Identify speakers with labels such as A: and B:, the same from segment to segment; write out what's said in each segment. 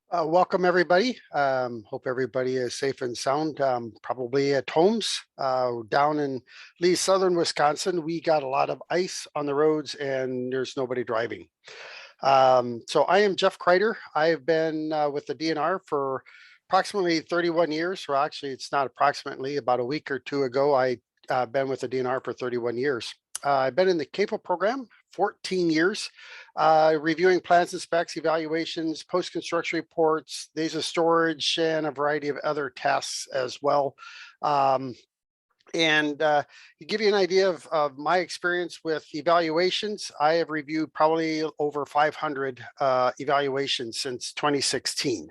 A: Welcome, everybody. Hope everybody is safe and sound, probably at homes. Down in Lee, southern Wisconsin, we got a lot of ice on the roads and there's nobody driving. So I am Jeff Kreider. I've been with the DNR for approximately 31 years. Well, actually, it's not approximately. About a week or two ago, I been with the DNR for 31 years. I've been in the CAFO program 14 years, reviewing plans and specs, evaluations, post-construction reports, days of storage, and a variety of other tasks as well. To give you an idea of my experience with evaluations, I have reviewed probably over 500 evaluations since 2016.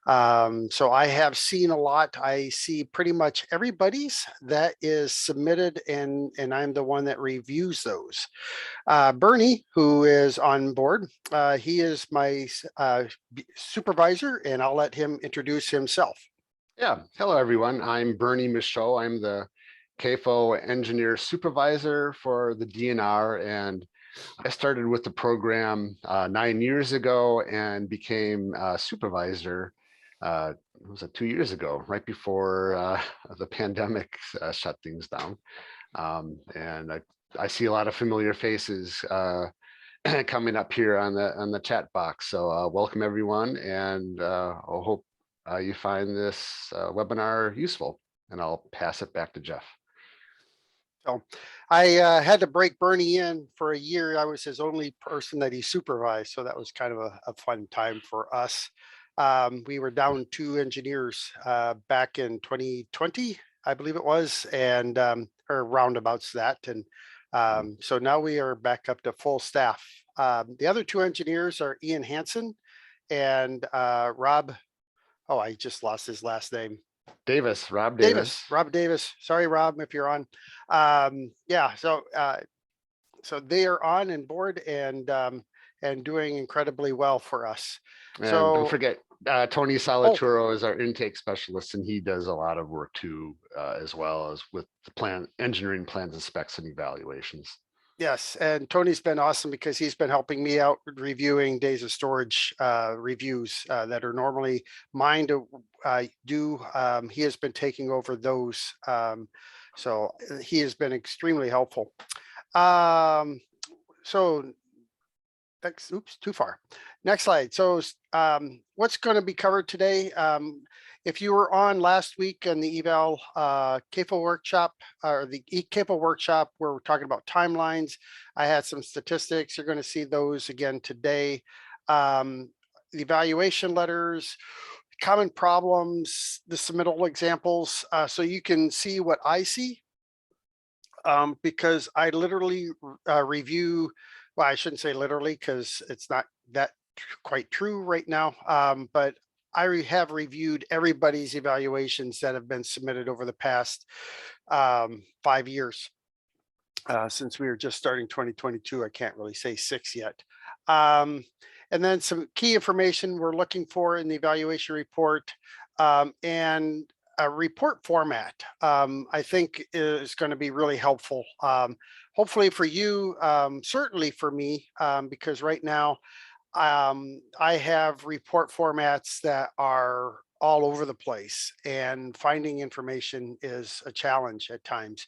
A: So I have seen a lot. I see pretty much everybody's that is submitted, and I'm the one that reviews those. Bernie, who is on board, he is my supervisor, and I'll let him introduce himself.
B: Yeah, hello everyone. I'm Bernie Michaud. I'm the CAFO engineer supervisor for the DNR, and I started with the program 9 years ago and became a supervisor. Was it 2 years ago, right before the pandemic shut things down. And I see a lot of familiar faces coming up here on the chat box. So welcome everyone, and I hope you find this webinar useful, and I'll pass it back to Jeff.
A: So I had to break Bernie in for a year. I was his only person that he supervised. So that was kind of a fun time for us. We were down 2 engineers back in 2020, I believe it was, and or roundabouts that. And so now we are back up to full staff. The other 2 engineers are Ian Hansen and Rob. Oh, I just lost his last name.
B: Rob Davis.
A: Rob Davis. Sorry, Rob, if you're on. Yeah, so they are on and board and doing incredibly well for us.
B: And
A: so
B: don't forget, Tony Salaturo is our intake specialist, and he does a lot of work too, as well as with the engineering plans and specs and evaluations.
A: Yes, and Tony's been awesome because he's been helping me out reviewing days of storage reviews that are normally mine to do. He has been taking over those. So he has been extremely helpful. So next, oops, too far. Next slide. So what's going to be covered today? If you were on last week in the eval CAFO workshop, or the CAFO workshop, where we're talking about timelines, I had some statistics. You're going to see those again today. The evaluation letters, common problems, the submittal examples, so you can see what I see, because I literally review, well, I shouldn't say literally because it's not that quite true right now, but I have reviewed everybody's evaluations that have been submitted over the past 5 years. Since we were just starting 2022, I can't really say 6 yet. And then some key information we're looking for in the evaluation report, and a report format, I think is going to be really helpful. Hopefully for you, certainly for me, because right now I have report formats that are all over the place, and finding information is a challenge at times.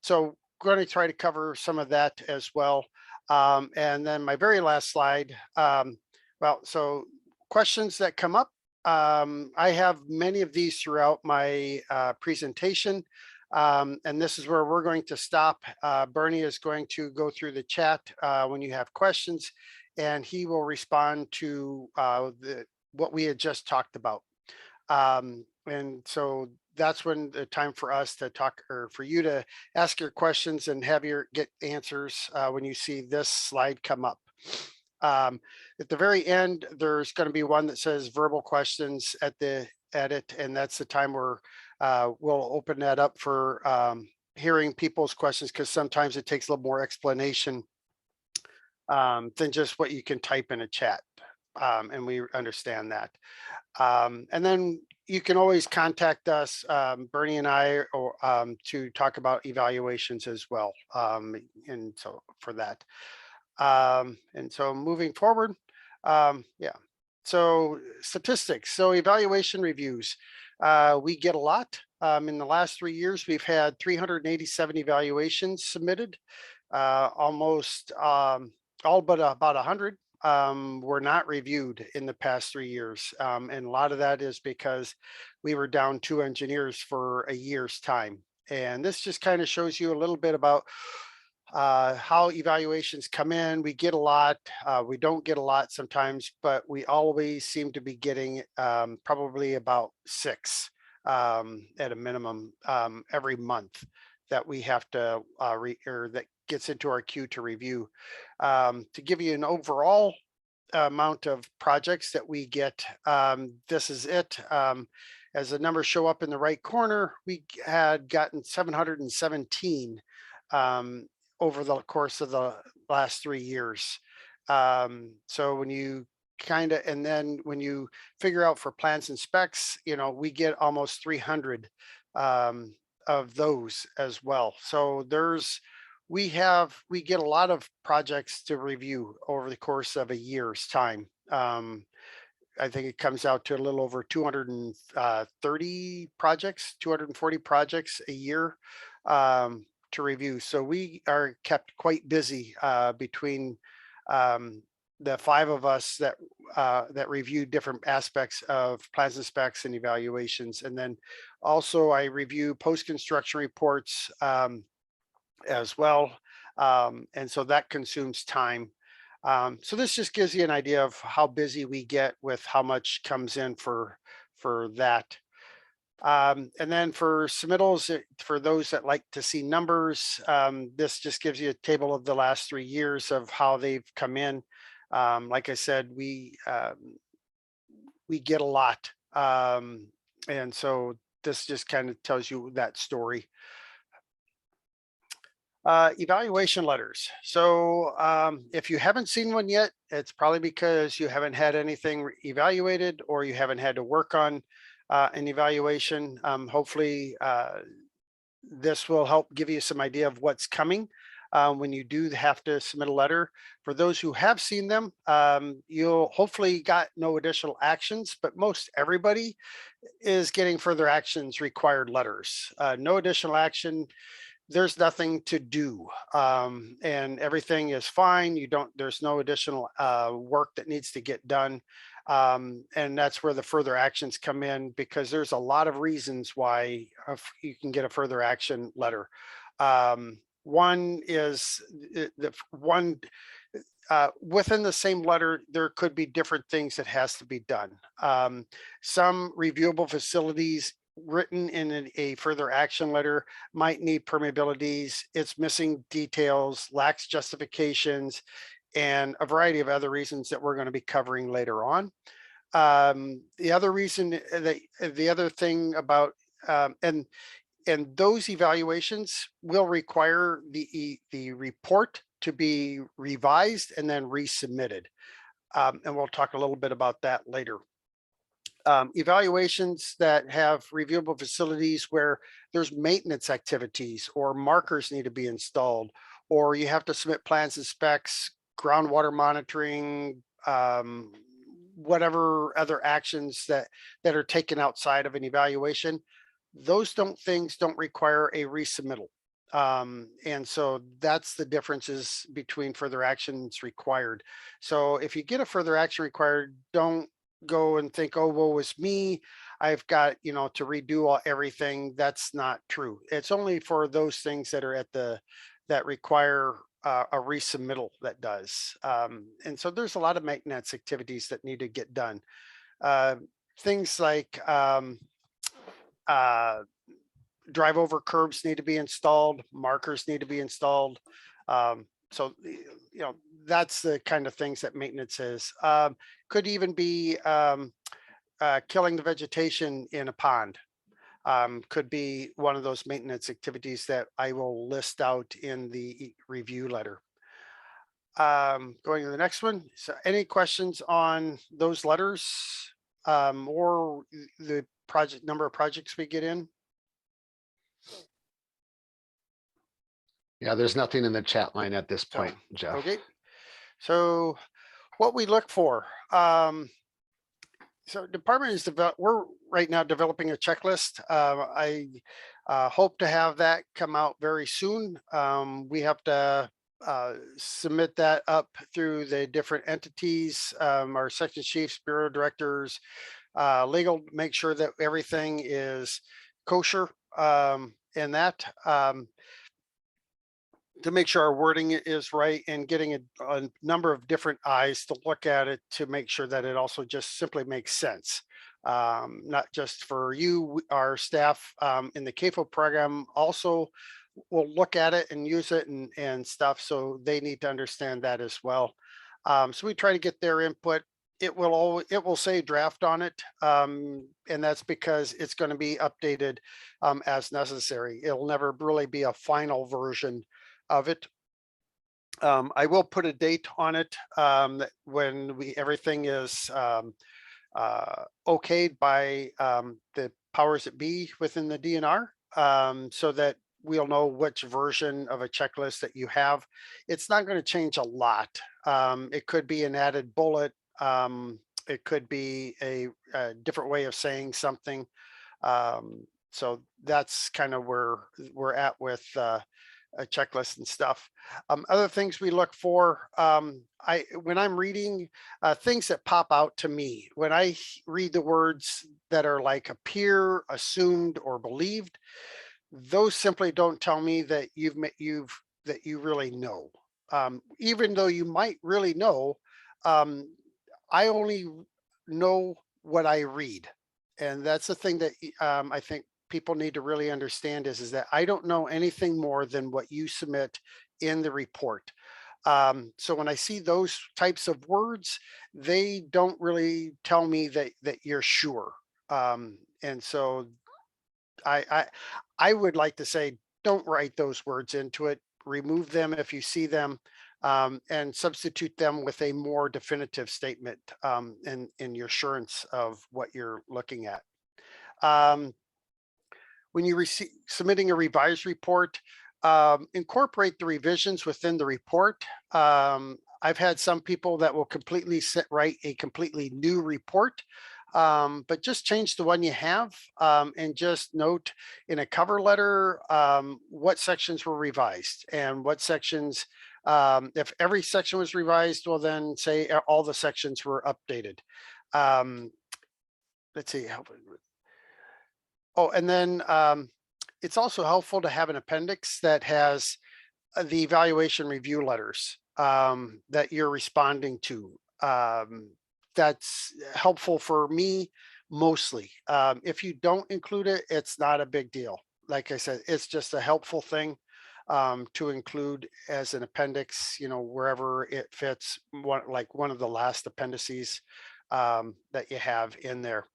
A: So going to try to cover some of that as well. And then my very last slide. Well, so questions that come up. I have many of these throughout my presentation. And this is where we're going to stop. Bernie is going to go through the chat when you have questions, and he will respond to what we had just talked about. And so that's when the time for us to talk, or for you to ask your questions and have your get answers when you see this slide come up. At the very end, there's going to be one that says verbal questions at the edit, and that's the time where we'll open that up for hearing people's questions, because sometimes it takes a little more explanation than just what you can type in a chat, and we understand that. And then you can always contact us, Bernie and I, or to talk about evaluations as well. And so for that, and so moving forward, yeah. So statistics, so evaluation reviews, we get a lot. In the last 3 years, we've had 387 evaluations submitted, almost all but about 100 were not reviewed in the past 3 years. And a lot of that is because we were down 2 engineers for a year's time. And this just kind of shows you a little bit about how evaluations come in. We get a lot, we don't get a lot sometimes, but we always seem to be getting probably about 6 at a minimum every month that we have to or that gets into our queue to review. To give you an overall amount of projects that we get, this is it. As the numbers show up in the right corner, we had gotten 717 over the course of the last 3 years. So when you and then when you figure out for plans and specs, we get almost 300 of those as well. So we get a lot of projects to review over the course of a year's time. I think it comes out to a little over 230 projects, 240 projects a year to review. So we are kept quite busy between the 5 of us that review different aspects of plans and specs and evaluations. And then also I review post-construction reports as well. And so that consumes time. So this just gives you an idea of how busy we get with how much comes in for that. And then for submittals, for those that like to see numbers, this just gives you a table of the last 3 years of how they've come in. Like I said, we get a lot. And so this just kind of tells you that story. Evaluation letters. So if you haven't seen one yet, it's probably because you haven't had anything evaluated or you haven't had to work on an evaluation. Hopefully this will help give you some idea of what's coming when you do have to submit a letter. For those who have seen them, you'll hopefully got no additional actions, but most everybody is getting further actions required letters. No additional action, there's nothing to do, and everything is fine. There's no additional work that needs to get done. And that's where the further actions come in, because there's a lot of reasons why you can get a further action letter. One is within the same letter, there could be different things that has to be done. Some reviewable facilities written in a further action letter might need permeabilities, it's missing details, lacks justifications, and a variety of other reasons that we're going to be covering later on. The other reason that the other thing about and those evaluations will require the report to be revised and then resubmitted. And we'll talk a little bit about that later. Evaluations that have reviewable facilities where there's maintenance activities or markers need to be installed, or you have to submit plans and specs, groundwater monitoring, whatever other actions that are taken outside of an evaluation. Those things don't require a resubmittal. And so that's the differences between further actions required. So if you get a further action required, don't go and think, oh, well, it was me, I've got, to redo everything. That's not true. It's only for those things that are that require a resubmittal that does. And so there's a lot of maintenance activities that need to get done. Things like drive over curbs need to be installed, markers need to be installed. So, that's the kind of things that maintenance is. Could even be killing the vegetation in a pond. Could be one of those maintenance activities that I will list out in the review letter. Going to the next one. So any questions on those letters or the number of projects we get in?
B: Yeah, there's nothing in the chat line at this point, Jeff.
A: Okay. So what we look for, So department is we're right now developing a checklist. I hope to have that come out very soon. We have to submit that up through the different entities, our section chiefs, bureau directors, legal, make sure that everything is kosher in that. To make sure our wording is right and getting a number of different eyes to look at it to make sure that it also just simply makes sense. Not just for you, our staff in the CAFO program also will look at it and use it and stuff. So they need to understand that as well. So we try to get their input. It will say draft on it. And that's because it's going to be updated as necessary. It'll never really be a final version of it. I will put a date on it when everything is okayed by the powers that be within the DNR, so that we'll know which version of a checklist that you have. It's not going to change a lot. It could be an added bullet. It could be a different way of saying something. So that's kind of where we're at with a checklist and stuff. Other things we look for, when I'm reading things that pop out to me, when I read the words that are like appear, assumed, or believed, those simply don't tell me that that you really know. Even though you might really know, um, I only know what I read, and that's the thing that I think people need to really understand is that I don't know anything more than what you submit in the report. So when I see those types of words, they don't really tell me that you're sure. And so I, I I would like to say don't write those words into it. Remove them if you see them, and substitute them with a more definitive statement in your assurance of what you're looking at. Um, when you receive submitting a revised report, incorporate the revisions within the report. I've had some people that will completely write a completely new report, but just change the one you have, and just note in a cover letter what sections were revised and what sections. If every section was revised, well, then say all the sections were updated. Um, let's see. Oh, and then it's also helpful to have an appendix that has the evaluation review letters that you're responding to. That's helpful for me mostly. If you don't include it, it's not a big deal. Like I said, it's just a helpful thing to include as an appendix, wherever it fits, like one of the last appendices that you have in there.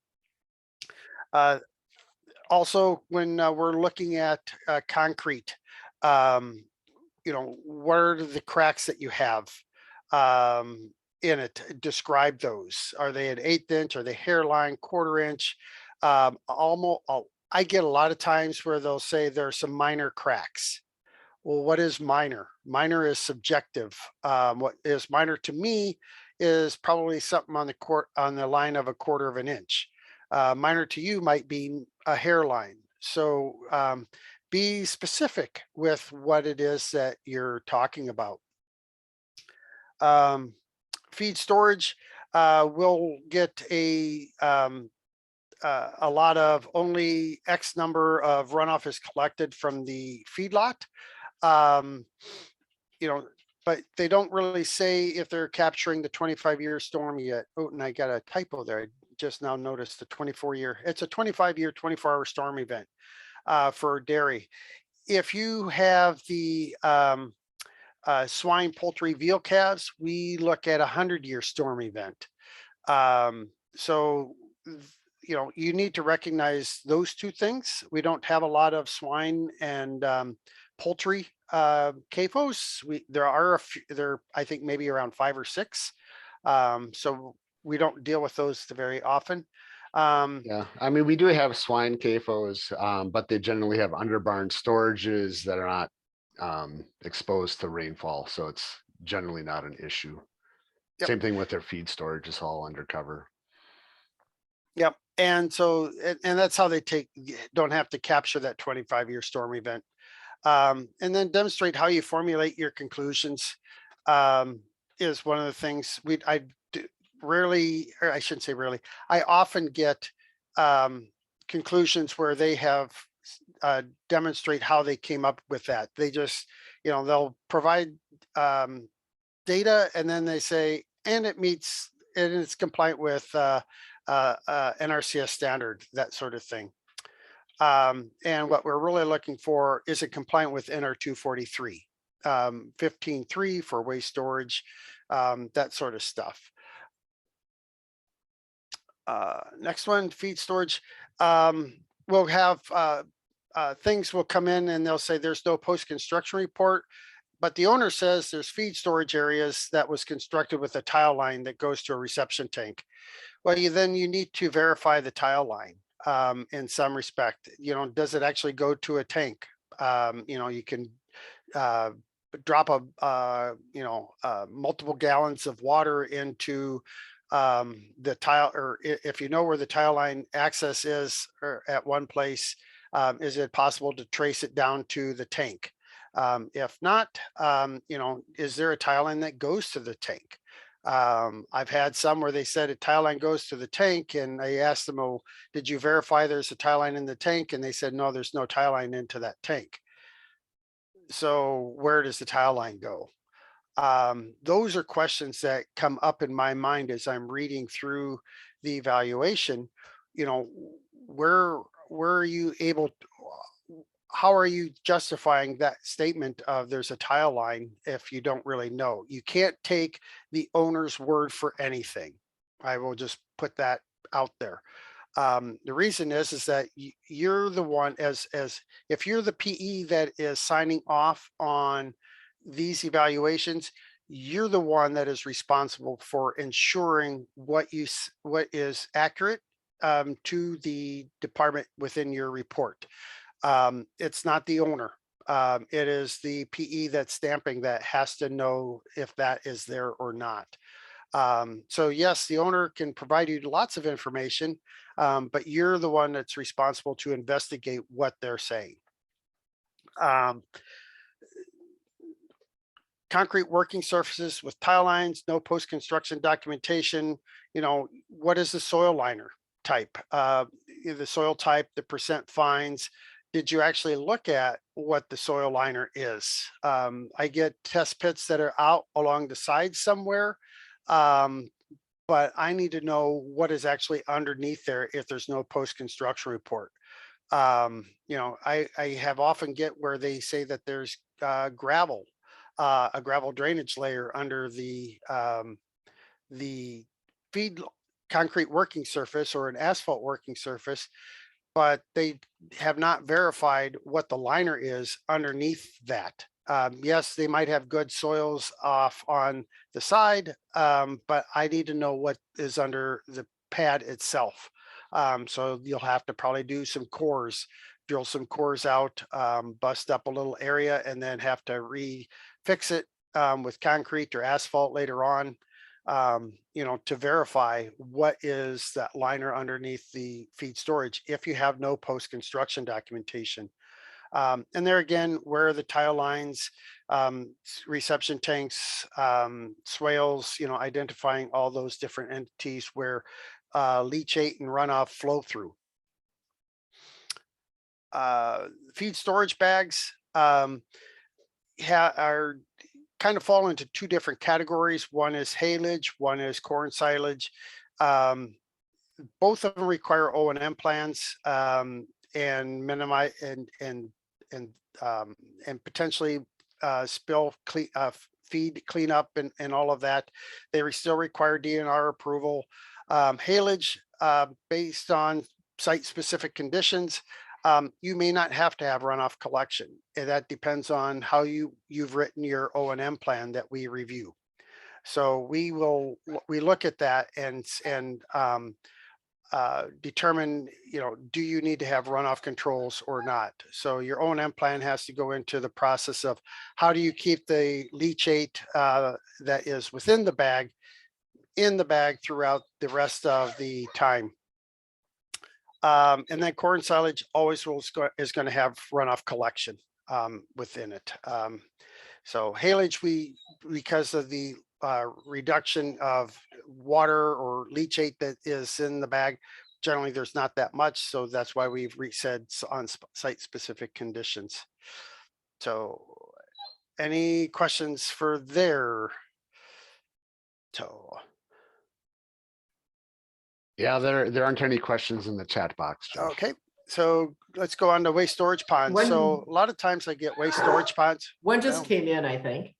A: Uh, Also, when we're looking at concrete, um, what are the cracks that you have um, in it? Describe those. Are they an eighth inch? Are they hairline, quarter inch? Almost. I get a lot of times where they'll say there are some minor cracks. Well, what is minor? Minor is subjective. What is minor to me is probably something on the line of a quarter of an inch. Minor to you might be a hairline. So be specific with what it is that you're talking about. Um, Feed storage will get a lot of only X number of runoff is collected from the feedlot. Um, but they don't really say if they're capturing the 25-year storm yet. Oh, and I got a typo there. I just now noticed the 24-year. It's a 25-year, 24-hour storm event for dairy. If you have the swine, poultry, veal calves, we look at a 100-year storm event. So you need to recognize those two things. We don't have a lot of swine and poultry CAFOs. There are I think maybe around 5 or 6. So we don't deal with those very often.
B: Yeah, I mean, we do have swine CAFOs, but they generally have under barn storages that are not exposed to rainfall, so it's generally not an issue.
A: Yep.
B: Same thing with their feed storage is all undercover.
A: Yep. And so, and that's how they don't have to capture that 25-year storm event. And then demonstrate how you formulate your conclusions um, is one of the things rarely, or I shouldn't say rarely, I often get conclusions where they have demonstrate how they came up with that. They just, they'll provide data and then they say, and it meets, and it's compliant with NRCS standard, that sort of thing. And what we're really looking for is it compliant with NR 243, 15.3 for waste storage, that sort of stuff. Next one, feed storage. We'll have things will come in and they'll say there's no post-construction report, but the owner says there's feed storage areas that was constructed with a tile line that goes to a reception tank. Well, then you need to verify the tile line in some respect. Does it actually go to a tank? You can uh, drop multiple gallons of water into the tile, or if you know where the tile line access is or at one place, is it possible to trace it down to the tank? If not, is there a tile line that goes to the tank? I've had some where they said a tile line goes to the tank, and I asked them, "Oh, did you verify there's a tile line in the tank?" And they said, "No, there's no tile line into that tank." So where does the tile line go? Those are questions that come up in my mind as I'm reading through the evaluation. You know, where are you able how are you justifying that statement of there's a tile line if you don't really know? You can't take the owner's word for anything. I will just put that out there. The reason is that you're the one, as if you're the PE that is signing off on these evaluations, you're the one that is responsible for ensuring what is accurate to the department within your report. It's not the owner. It is the PE that's stamping that has to know if that is there or not. So yes, the owner can provide you lots of information, but you're the one that's responsible to investigate what they're saying. Um, Concrete working surfaces with tile lines, no post-construction documentation. What is the soil liner type? The soil type, the percent fines. Did you actually look at what the soil liner is? I get test pits that are out along the side somewhere, but I need to know what is actually underneath there if there's no post-construction report. I have often get where they say that there's gravel, a gravel drainage layer under the feed concrete working surface or an asphalt working surface, but they have not verified what the liner is underneath that. Yes, they might have good soils off on the side, but I need to know what is under the pad itself. So you'll have to probably do some cores, drill some cores out, bust up a little area, and then have to refix it with concrete or asphalt later on, to verify what is that liner underneath the feed storage if you have no post-construction documentation. And there again, where are the tile lines, reception tanks, swales, identifying all those different entities where leachate and runoff flow through. Feed storage bags are kind of fall into two different categories. One is haylage, one is corn silage. Both of them require O&M plans and minimize and potentially spill feed cleanup and all of that. They still require DNR approval. Haylage, based on site specific conditions, you may not have to have runoff collection. And that depends on how you've written your O&M plan that we review. So we look at that and determine, do you need to have runoff controls or not? So your O&M plan has to go into the process of how do you keep the leachate that is within the bag in the bag throughout the rest of the time. And then corn silage always is going to have runoff collection within it. So haylage, because of the reduction of water or leachate that is in the bag, generally there's not that much. So that's why we've said on site specific conditions. So any questions for there? So
B: Yeah, there aren't any questions in the chat box, Jeff.
A: okay, so let's go on to waste storage ponds. So a lot of times I get waste storage ponds.
C: One just came in, I think.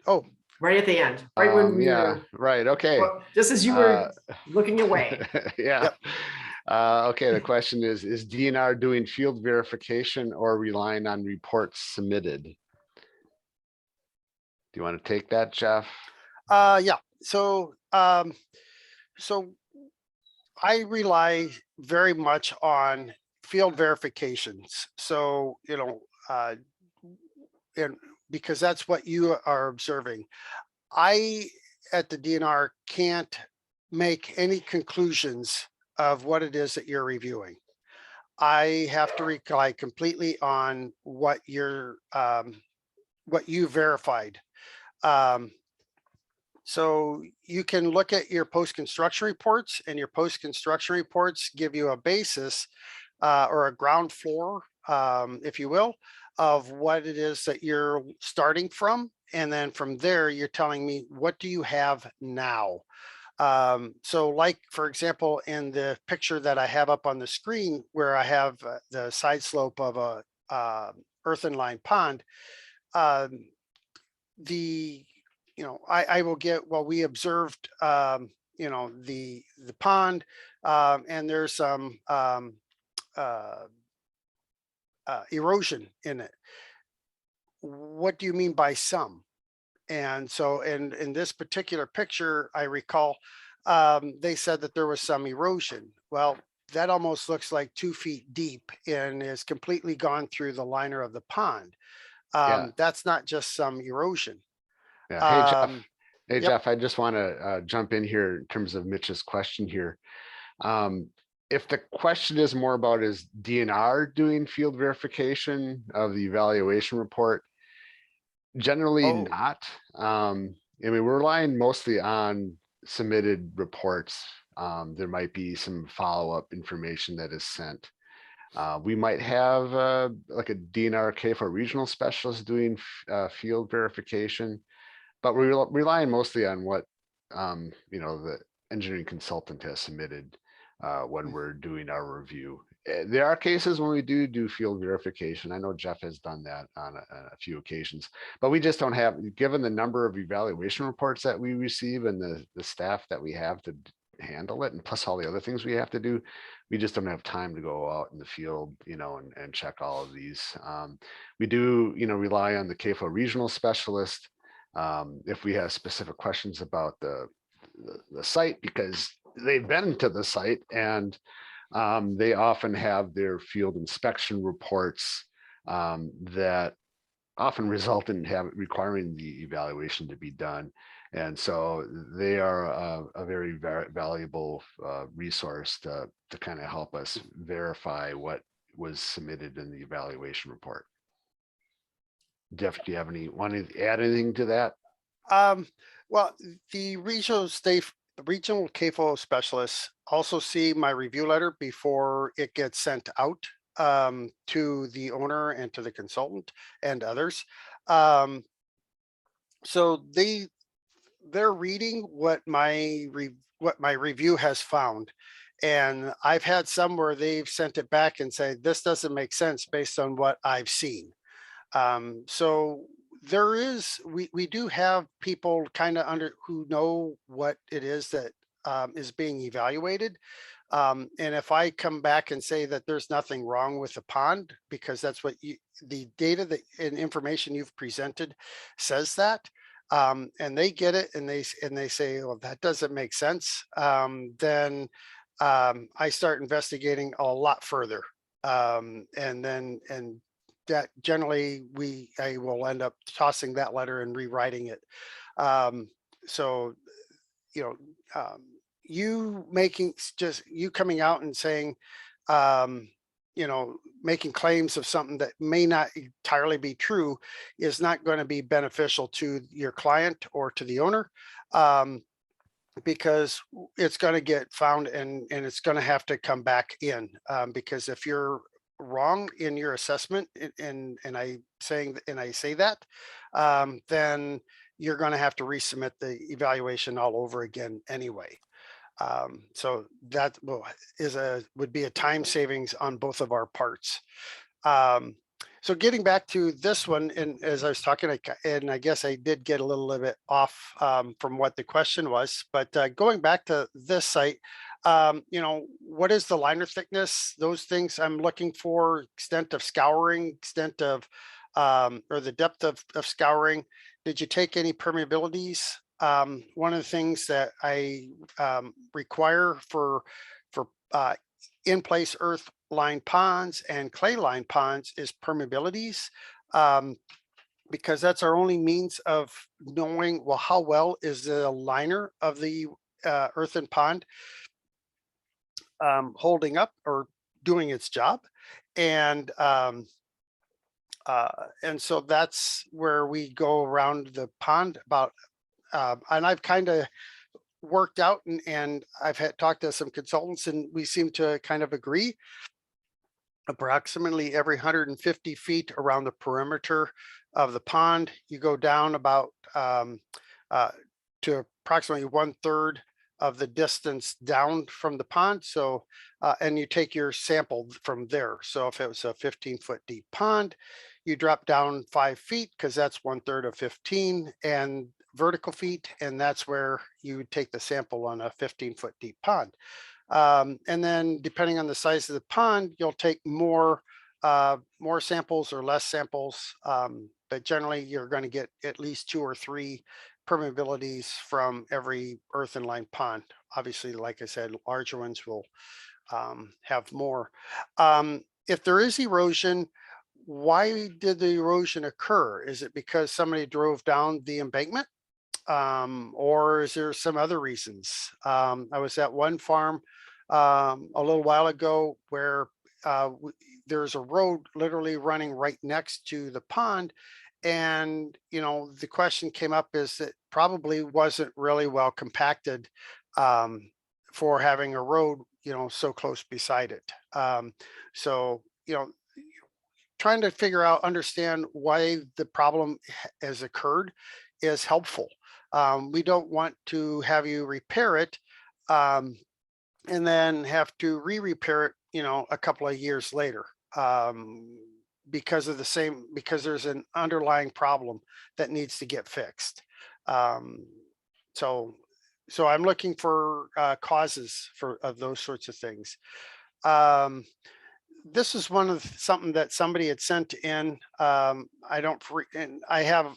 A: Oh,
C: right at the end, right when we
B: yeah,
C: were,
B: right. Okay.
C: well, just as you were looking away.
B: Yeah.
A: Yep.
B: Okay. The question is DNR doing field verification or relying on reports submitted? Do you want to take that, Jeff?
A: yeah. So so I rely very much on field verifications. So, and because that's what you are observing. I, at the DNR, can't make any conclusions of what it is that you're reviewing. I have to rely completely on what you verified. So you can look at your post-construction reports, and your post-construction reports give you a basis or a ground floor, if you will, of what it is that you're starting from. And then from there, you're telling me, what do you have now? So like, for example, in the picture that I have up on the screen, where I have the side slope of a earthen lined pond, I will get, well, we observed, the pond, and there's some erosion in it. What do you mean by some? And so in this particular picture, I recall they said that there was some erosion. Well, that almost looks like 2 feet deep and is completely gone through the liner of the pond.
B: Yeah.
A: That's not just some erosion.
B: Yeah. Hey, Jeff. Hey,
A: Yep.
B: Jeff, I just want to jump in here in terms of Mitch's question here. If the question is more about is DNR doing field verification of the evaluation report, generally not. I mean, we're relying mostly on submitted reports. There might be some follow-up information that is sent. We might have like a DNR CAFO regional specialist doing field verification, but we're relying mostly on what the engineering consultant has submitted when we're doing our review. There are cases when we do field verification. I know Jeff has done that on a few occasions, but we just don't have, given the number of evaluation reports that we receive and the staff that we have to handle it, and plus all the other things we have to do, we just don't have time to go out in the field, and check all of these. We do, rely on the CAFO regional specialist if we have specific questions about the site, because they've been to the site and they often have their field inspection reports that often result in requiring the evaluation to be done. And so they are a very valuable resource to kind of help us verify what was submitted in the evaluation report. Jeff, do you have want to add anything to that?
A: Well, the regional CAFO specialists also see my review letter before it gets sent out to the owner and to the consultant and others. So they're reading what my review has found. And I've had some where they've sent it back and say, this doesn't make sense based on what I've seen. So we do have people kind of who know what it is that is being evaluated. And if I come back and say that there's nothing wrong with the pond, because that's what the data and information you've presented says that, and they get it and they say, well, that doesn't make sense, then I start investigating a lot further. And that generally I will end up tossing that letter and rewriting it. So, you making just you coming out and saying, um, making claims of something that may not entirely be true is not going to be beneficial to your client or to the owner. Because it's going to get found and it's going to have to come back in, because if you're wrong in your assessment and I say that, then you're going to have to resubmit the evaluation all over again anyway. So that would be a time savings on both of our parts. Um, so getting back to this one, and as I was talking, and I guess I did get a little bit off from what the question was, but going back to this site, what is the liner thickness? Those things I'm looking for: extent of scouring, extent of, or the depth of scouring. Did you take any permeabilities? One of the things that I require for in-place earth lined ponds and clay lined ponds is permeabilities, because that's our only means of knowing, well, how well is the liner of the earthen pond holding up or doing its job. And so that's where we go around the pond about, and I've kind of worked out and I've talked to some consultants and we seem to kind of agree. Approximately every 150 feet around the perimeter of the pond, you go down about to approximately 1/3 of the distance down from the pond. So, and you take your sample from there. So if it was a 15-foot deep pond, you drop down 5 feet because that's 1/3 of 15 and vertical feet. And that's where you would take the sample on a 15-foot deep pond. And then depending on the size of the pond, you'll take more samples or less samples. But generally you're going to get at least 2 or 3 permeabilities from every earthen lined pond. Obviously, like I said, larger ones will have more. If there is erosion, why did the erosion occur? Is it because somebody drove down the embankment? Or is there some other reasons? I was at one farm a little while ago where there's a road literally running right next to the pond. And, the question came up is that probably wasn't really well compacted for having a road, so close beside it. So, trying to understand why the problem has occurred is helpful. We don't want to have you repair it and then have to re-repair it, a couple of years later, because there's an underlying problem that needs to get fixed. So I'm looking for causes of those sorts of things. This is something that somebody had sent in. And I have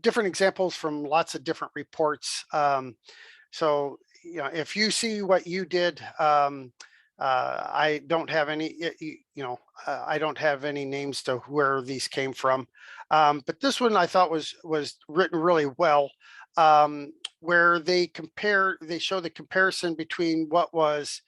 A: different examples from lots of different reports. So, if you see what you did, I don't have any, I don't have any names to where these came from. But this one I thought was written really well, where they show the comparison between what was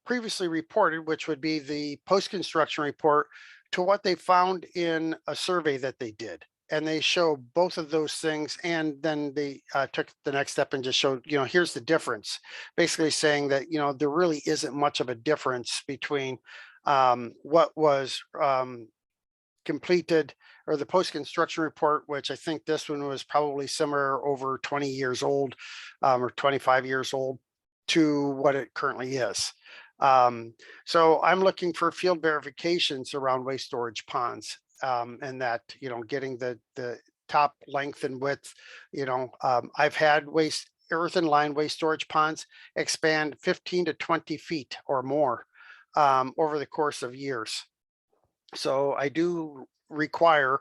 A: previously reported, which would be the post-construction report, to what they found in a survey that they did. And they show both of those things. And then they took the next step and just showed, here's the difference, basically saying that, there really isn't much of a difference between what was completed, or the post-construction report, which I think this one was probably somewhere over 20 years old, or 25 years old, to what it currently is. So I'm looking for field verifications around waste storage ponds, and that, getting the top length and width. I've had earthen lined waste storage ponds expand 15 to 20 feet or more over the course of years. So I do require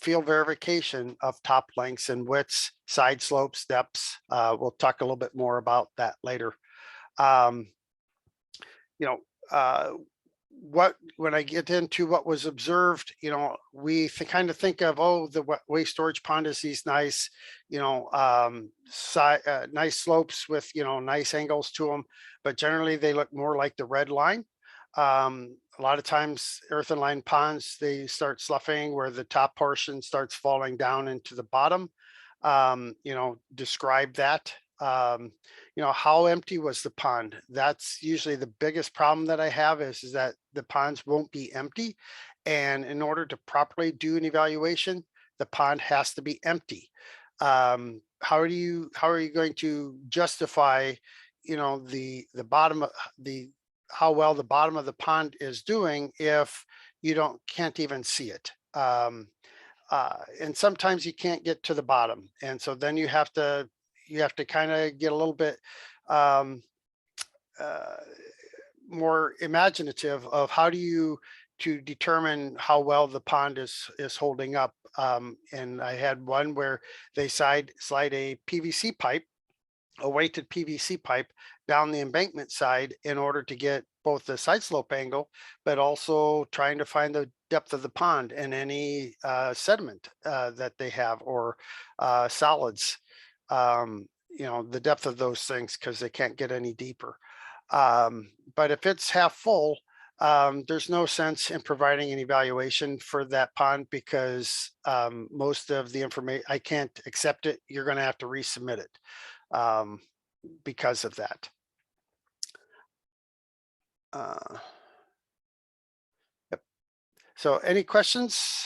A: field verification of top lengths and widths, side slopes, depths. We'll talk a little bit more about that later. when I get into what was observed, we kind of think of, oh, the waste storage pond is these nice, nice slopes with, nice angles to them, but generally they look more like the red line. A lot of times earthen line ponds, they start sloughing where the top portion starts falling down into the bottom. Describe that. How empty was the pond? That's usually the biggest problem that I have is that the ponds won't be empty. And in order to properly do an evaluation, the pond has to be empty. How are you going to justify, the bottom of how well the bottom of the pond is doing if you can't even see it? And sometimes you can't get to the bottom. And so then you have to kind of get a little bit more imaginative of how do you to determine how well the pond is holding up. And I had one where they slide a PVC pipe, a weighted PVC pipe down the embankment side in order to get both the side slope angle, but also trying to find the depth of the pond and any sediment that they have or solids, the depth of those things because they can't get any deeper. But if it's half full, there's no sense in providing an evaluation for that pond because most of the information, I can't accept it. You're going to have to resubmit it because of that. Yep. So any questions?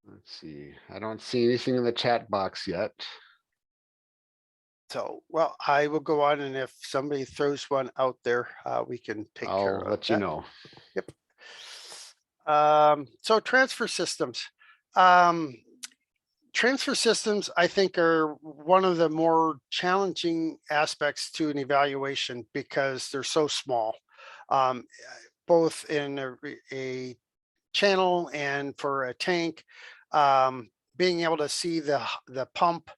B: Let's see. I don't see anything in the chat box yet.
A: So, well, I will go on, and if somebody throws one out there, we can take care of that.
B: I'll let you know.
A: Yep. So transfer systems. Transfer systems, I think, are one of the more challenging aspects to an evaluation because they're so small, both in a channel and for a tank. Being able to see the pump,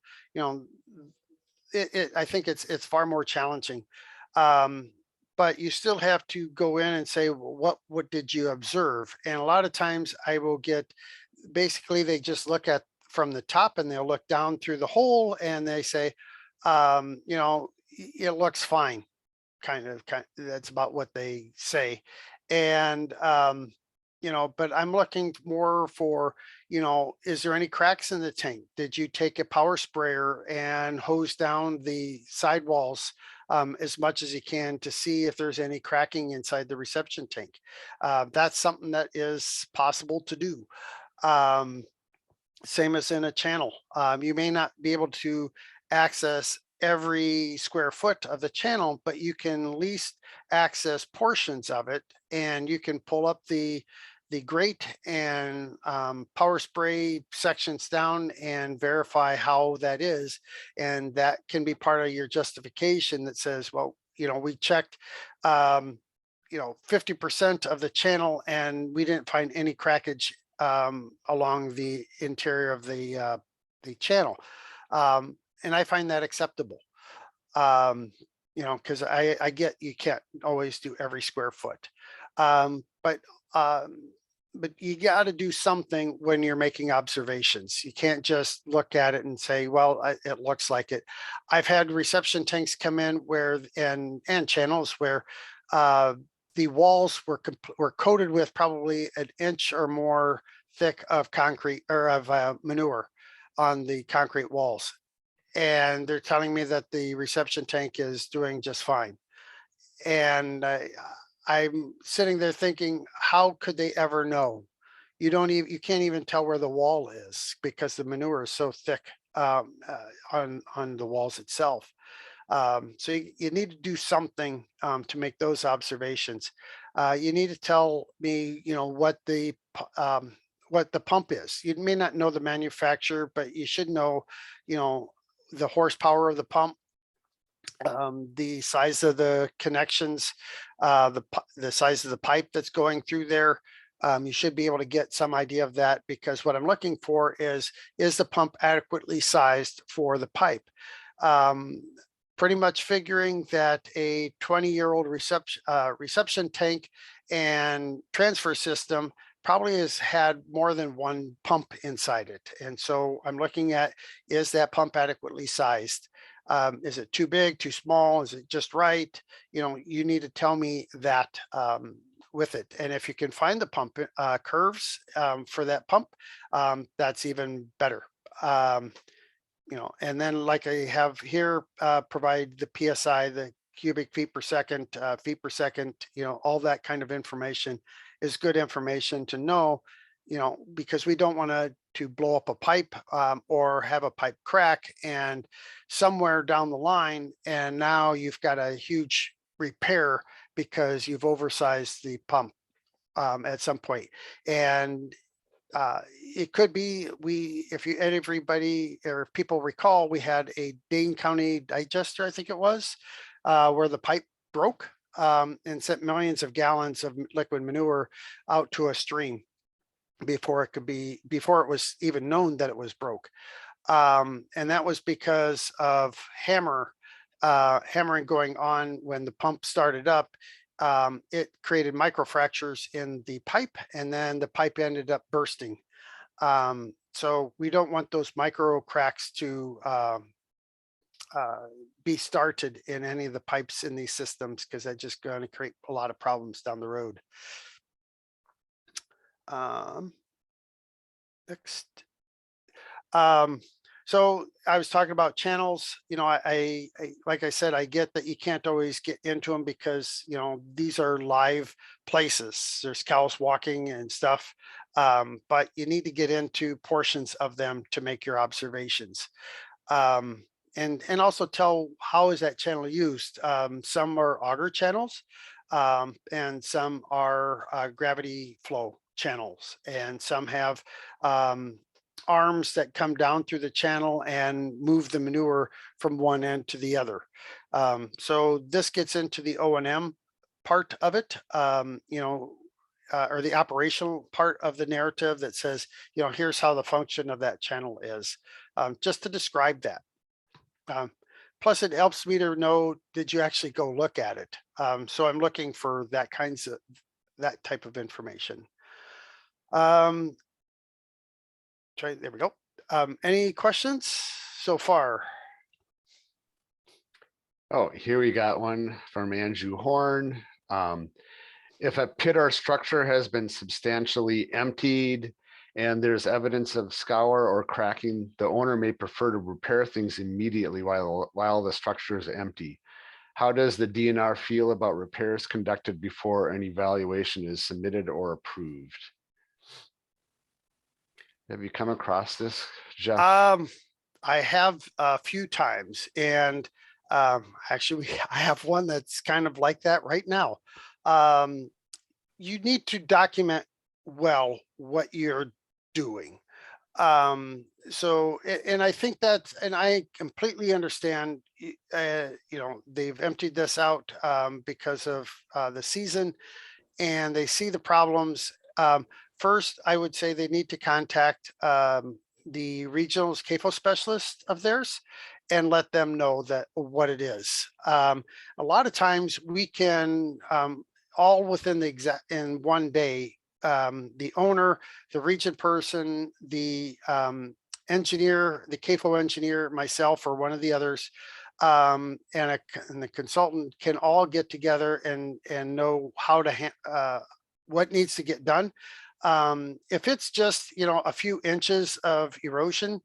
A: I think it's far more challenging. But you still have to go in and say, well, what did you observe? And a lot of times I will get, basically they just look at from the top and they'll look down through the hole and they say, it looks fine. Kind of, that's about what they say. And, but I'm looking more for, is there any cracks in the tank? Did you take a power sprayer and hose down the sidewalls as much as you can to see if there's any cracking inside the reception tank? That's something that is possible to do. Same as in a channel. You may not be able to access every square foot of the channel, but you can at least access portions of it, and you can pull up the grate and power spray sections down and verify how that is. And that can be part of your justification that says, well, we checked 50% of the channel and we didn't find any crackage along the interior of the channel. And I find that acceptable. Because I get you can't always do every square foot. But you got to do something when you're making observations. You can't just look at it and say, well, it looks like it. I've had reception tanks come in where and channels where the walls were coated with probably an inch or more thick of concrete or of manure on the concrete walls. And they're telling me that the reception tank is doing just fine. And I'm sitting there thinking, how could they ever know? You can't even tell where the wall is because the manure is so thick on the walls itself. So you need to do something to make those observations. You need to tell me, what the pump is. You may not know the manufacturer, but you should know, the horsepower of the pump, the size of the connections, the size of the pipe that's going through there. You should be able to get some idea of that, because what I'm looking for is the pump adequately sized for the pipe? pretty much figuring that a 20-year-old reception tank and transfer system probably has had more than one pump inside it. And so I'm looking at, is that pump adequately sized? Is it too big, too small? Is it just right? You need to tell me that with it. And if you can find the pump curves for that pump, that's even better. And then like I have here, provide the PSI, the cubic feet per second, all that kind of information is good information to know, because we don't want to blow up a pipe or have a pipe crack and somewhere down the line, and now you've got a huge repair because you've oversized the pump at some point. And it could be if everybody or if people recall, we had a Dane County digester, I think it was, where the pipe broke and sent millions of gallons of liquid manure out to a stream before it was even known that it was broke. And that was because of hammering going on when the pump started up. It created microfractures in the pipe, and then the pipe ended up bursting. So we don't want those micro cracks to be started in any of the pipes in these systems, because that's just going to create a lot of problems down the road. Next. So I was talking about channels. I like I said, I get that you can't always get into them because these are live places. There's cows walking and stuff, but you need to get into portions of them to make your observations, and also tell how is that channel used. Some are auger channels, and some are gravity flow channels, and some have arms that come down through the channel and move the manure from one end to the other. So this gets into the O&M part of it, or the operational part of the narrative that says, here's how the function of that channel is, just to describe that. Plus it helps me to know, did you actually go look at it? So I'm looking for that type of information. There we go. Any questions so far?
B: Oh, here we got one from Andrew Horn. If a pit or structure has been substantially emptied and there's evidence of scour or cracking, the owner may prefer to repair things immediately while the structure is empty. How does the DNR feel about repairs conducted before an evaluation is submitted or approved? Have you come across this, Jeff?
A: I have a few times, and actually I have one that's kind of like that right now. You need to document well what you're doing. So, and I think and I completely understand, they've emptied this out because of the season, and they see the problems. First, I would say they need to contact the regional's CAFO specialist of theirs and let them know what it is. A lot of times we can all within in one day, the owner, the region person, the engineer, the CAFO engineer, myself, or one of the others, and the consultant can all get together and know how to what needs to get done. If it's just a few inches of erosion,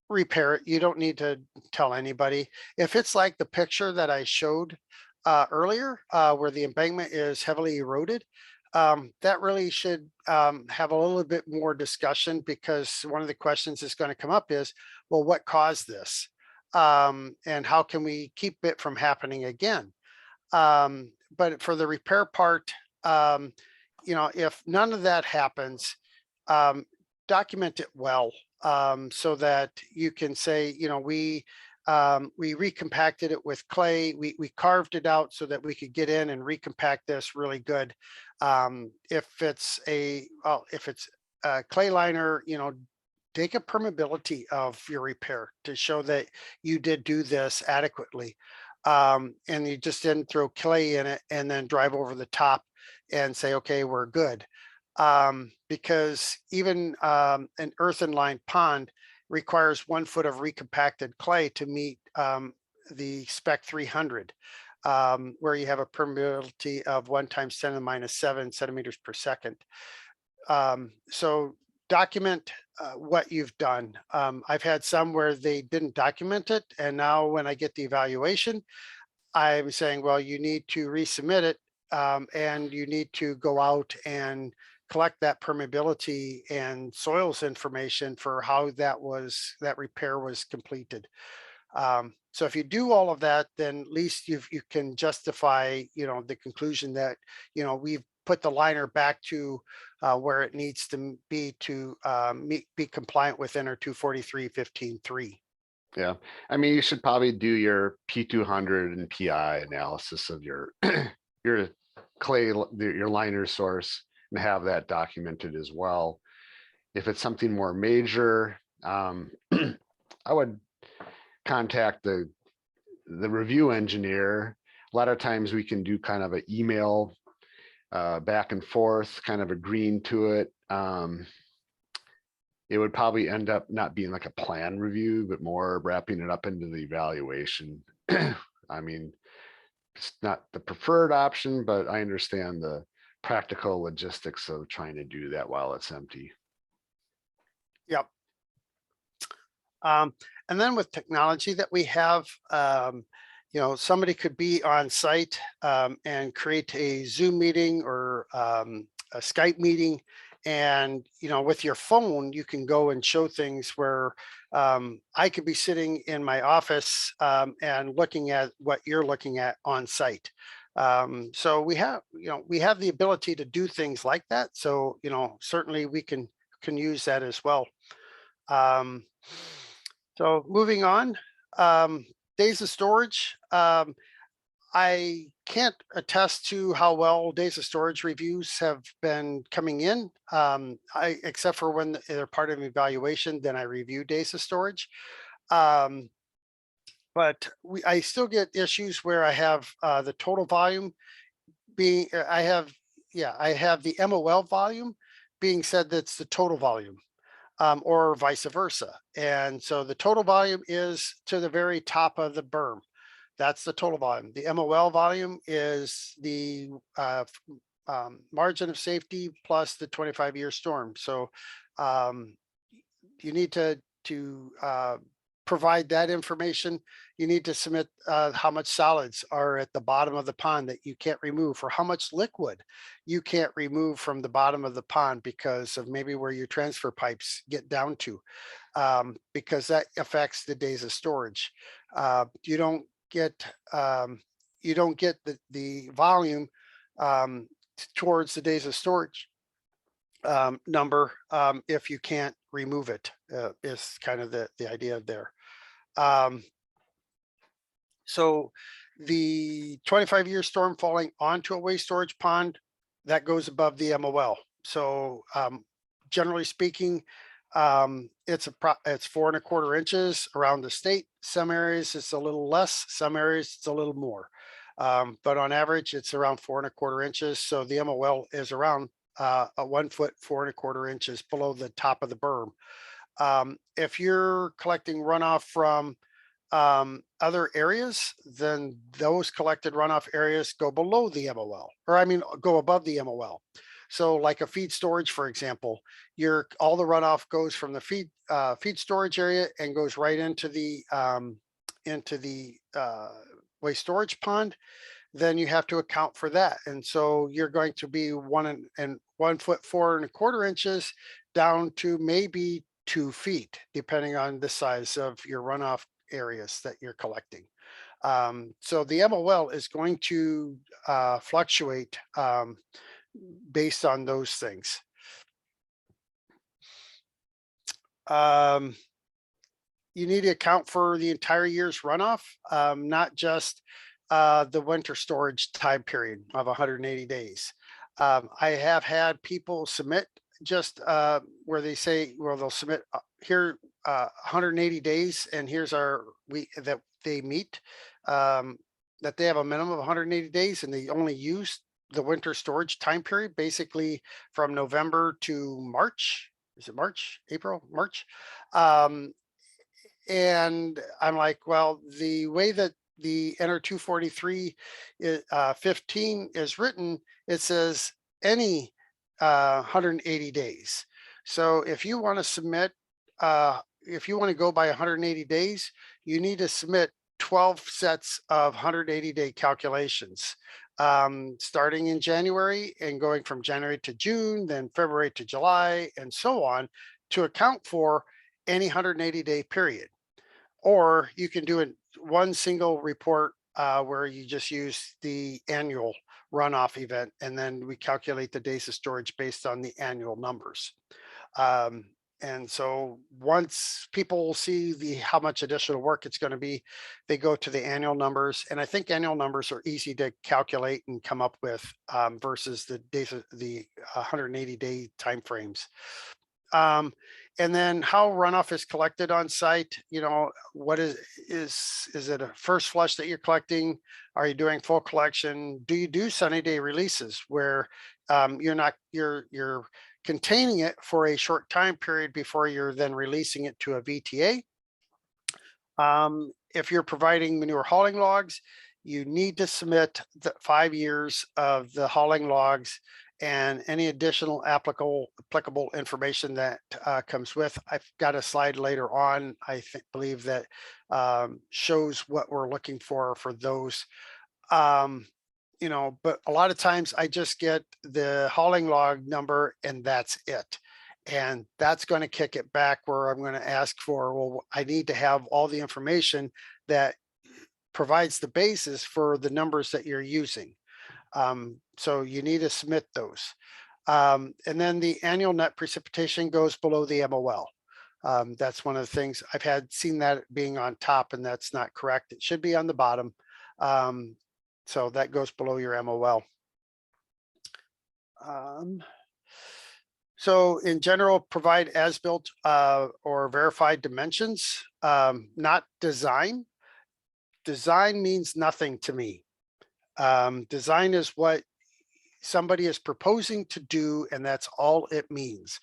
A: repair it. You don't need to tell anybody. If it's like the picture that I showed earlier, where the embankment is heavily eroded, that really should have a little bit more discussion, because one of the questions that's going to come up is, well, what caused this? And how can we keep it from happening again? But for the repair part, if none of that happens, document it well, so that you can say, we recompacted it with clay. We carved it out so that we could get in and recompact this really good. If it's a clay liner, take a permeability of your repair to show that you did do this adequately. And you just didn't throw clay in it and then drive over the top and say, okay, we're good. Because even an earthen lined pond requires 1 foot of recompacted clay to meet the spec 300, where you have a permeability of 1 × 10⁻⁷ centimeters per second. So document what you've done. I've had some where they didn't document it, and now when I get the evaluation, I'm saying, well, you need to resubmit it, and you need to go out and collect that permeability and soils information for how that repair was completed. So if you do all of that, then at least you can justify, the conclusion that, we've put the liner back to where it needs to be to be compliant with NR 243-15-3.
B: Yeah, I mean, you should probably do your P200 and PI analysis of your your clay, your liner source, and have that documented as well. If it's something more major, I would contact the review engineer. A lot of times we can do kind of an email back and forth, kind of agreeing to it. It would probably end up not being like a plan review, but more wrapping it up into the evaluation. I mean, it's not the preferred option, but I understand the practical logistics of trying to do that while it's empty.
A: Yep. And then with technology that we have, somebody could be on site and create a Zoom meeting or a Skype meeting. And, with your phone, you can go and show things where I could be sitting in my office and looking at what you're looking at on site. So we have the ability to do things like that. So, certainly we can use that as well. So moving on, days of storage. I can't attest to how well days of storage reviews have been coming in, except for when they're part of an evaluation, then I review days of storage. But I still get issues where I have the total volume being, I have the MOL volume being said that's the total volume. Or vice versa. And so the total volume is to the very top of the berm. That's the total volume. The MOL volume is the margin of safety plus the 25-year storm. So you need to provide that information. You need to submit how much solids are at the bottom of the pond that you can't remove, or how much liquid you can't remove from the bottom of the pond because of maybe where your transfer pipes get down to, because that affects the days of storage. You don't get the volume towards the days of storage number if you can't remove it, is kind of the idea there. So the 25-year storm falling onto a waste storage pond, that goes above the MOL. So generally speaking, it's 4¼ inches around the state. Some areas it's a little less, some areas it's a little more. But on average, it's around 4¼ inches. So the MOL is around a 1 foot, 4¼ inches below the top of the berm. If you're collecting runoff from other areas, then those collected runoff areas go below the MOL, or go above the MOL. So like a feed storage, for example, all the runoff goes from the feed storage area and goes right into the waste storage pond. Then you have to account for that. And so you're going to be 1 foot, 4¼ inches down to maybe 2 feet, depending on the size of your runoff areas that you're collecting. So the MOL is going to fluctuate based on those things. You need to account for the entire year's runoff, not just the winter storage time period of 180 days. I have had people submit just where they say, well, they'll submit here 180 days, and here's that they meet, that they have a minimum of 180 days, and they only use the winter storage time period, basically from November to March. Is it March, April, March? And I'm like, well, the way that the enter 243 15 is written, it says any 180 days. So if you want to submit, if you want to go by 180 days, you need to submit 12 sets of 180-day calculations, starting in January and going from January to June, then February to July, and so on, to account for any 180-day period. Or you can do it one single report where you just use the annual runoff event, and then we calculate the days of storage based on the annual numbers. And so once people see how much additional work it's going to be, they go to the annual numbers. And I think annual numbers are easy to calculate and come up with versus the days of the 180-day timeframes. And then how runoff is collected on site, what is it a first flush that you're collecting? Are you doing full collection? Do you do sunny day releases where you're containing it for a short time period before you're then releasing it to a VTA? If you're providing manure hauling logs, you need to submit the 5 years of the hauling logs and any additional applicable information that comes with. I've got a slide later on, believe that shows what we're looking for those. But a lot of times I just get the hauling log number and that's it. And that's going to kick it back where I'm going to ask for, well, I need to have all the information that provides the basis for the numbers that you're using. So you need to submit those. And then the annual net precipitation goes below the MOL. That's one of the things I've seen that being on top, and that's not correct. It should be on the bottom. So that goes below your MOL. So in general, provide as-built or verified dimensions, not design. Design means nothing to me. Design is what somebody is proposing to do, and that's all it means.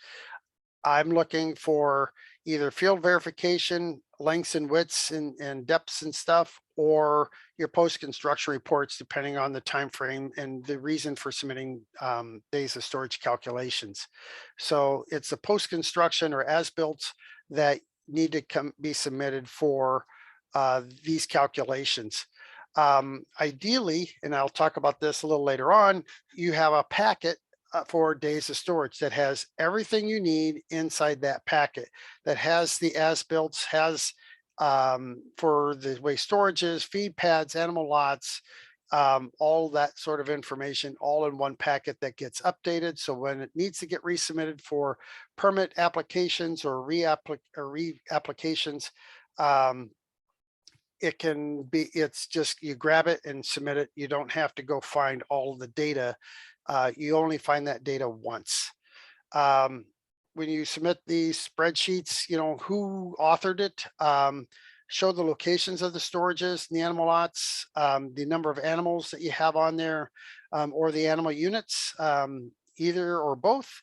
A: I'm looking for either field verification, lengths and widths and depths and stuff, or your post-construction reports, depending on the time frame and the reason for submitting days of storage calculations. So it's the post-construction or as-built that need to be submitted for these calculations. Ideally, and I'll talk about this a little later on, you have a packet for days of storage that has everything you need inside that packet, that has the as-builts, has for the way storage is, feed pads, animal lots, all that sort of information all in one packet that gets updated. So when it needs to get resubmitted for permit applications or re-applications, it's just, you grab it and submit it. You don't have to go find all the data. You only find that data once. When you submit these spreadsheets, who authored it, show the locations of the storages and the animal lots, the number of animals that you have on there, or the animal units, either or both.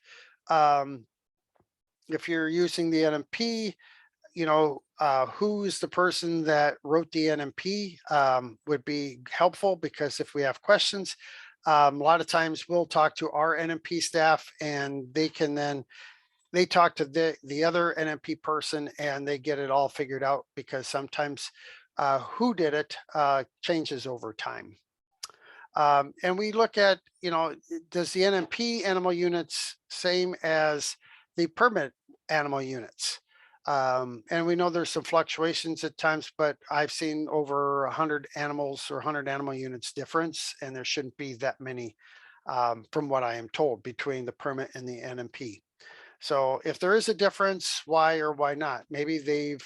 A: If you're using the NMP, who's the person that wrote the NMP would be helpful, because if we have questions, a lot of times we'll talk to our NMP staff and they talk to the other NMP person and they get it all figured out, because sometimes who did it changes over time. And we look at, does the NMP animal units same as the permit animal units? And we know there's some fluctuations at times, but I've seen over 100 animals or 100 animal units difference, and there shouldn't be that many from what I am told between the permit and the NMP. So if there is a difference, why or why not? Maybe they've,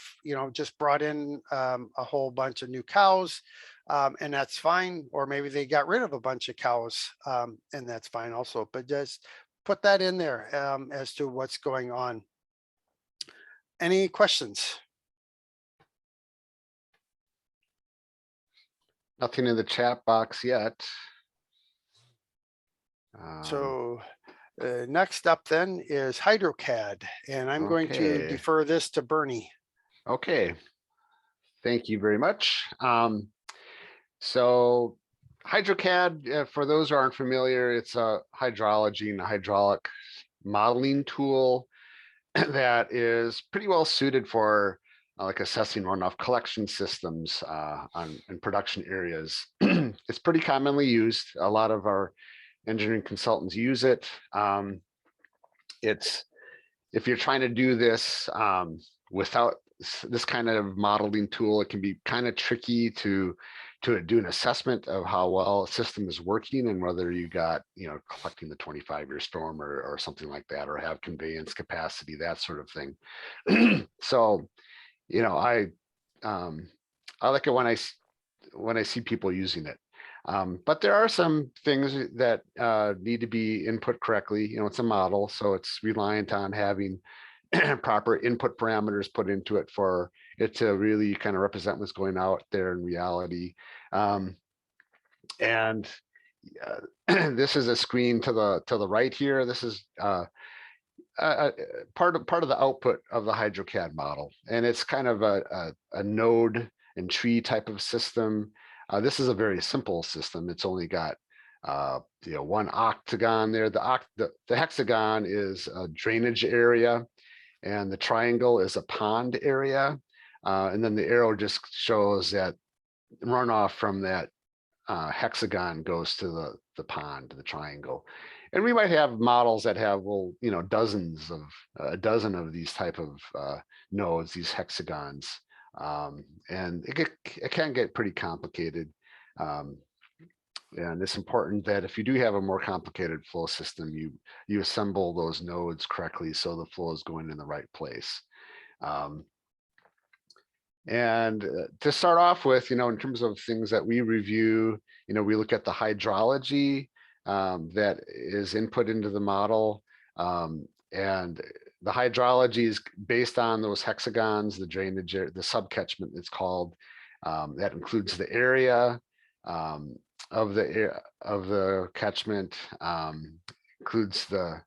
A: just brought in a whole bunch of new cows, and that's fine. Or maybe they got rid of a bunch of cows, and that's fine also. But just put that in there as to what's going on. Any questions?
B: Nothing in the chat box yet.
A: So next up then is HydroCAD, and I'm going to
B: Okay.
A: defer this to Bernie.
B: Okay. Thank you very much. So HydroCAD, for those who aren't familiar, it's a hydrology and hydraulic modeling tool that is pretty well suited for like assessing runoff collection systems in production areas. It's pretty commonly used. A lot of our engineering consultants use it. If you're trying to do this without this kind of modeling tool, it can be kind of tricky to do an assessment of how well a system is working and whether you got, collecting the 25-year storm or something like that, or have conveyance capacity, that sort of thing. So, I like it when I see people using it. But there are some things that need to be input correctly. It's a model, so it's reliant on having proper input parameters put into it for it to really kind of represent what's going out there in reality. And this is a screen to the right here. This is part of the output of the HydroCAD model, and it's kind of a node and tree type of system. This is a very simple system. It's only got one octagon there. The hexagon is a drainage area, and the triangle is a pond area. And then the arrow just shows that runoff from that hexagon goes to the pond, the triangle. And we might have models that have, dozens of a dozen of these type of nodes, these hexagons. And it can get pretty complicated. And it's important that if you do have a more complicated flow system, you assemble those nodes correctly so the flow is going in the right place. And to start off with, in terms of things that we review, we look at the hydrology that is input into the model. And the hydrology is based on those hexagons, the drainage, the subcatchment it's called. That includes the area of the catchment, includes the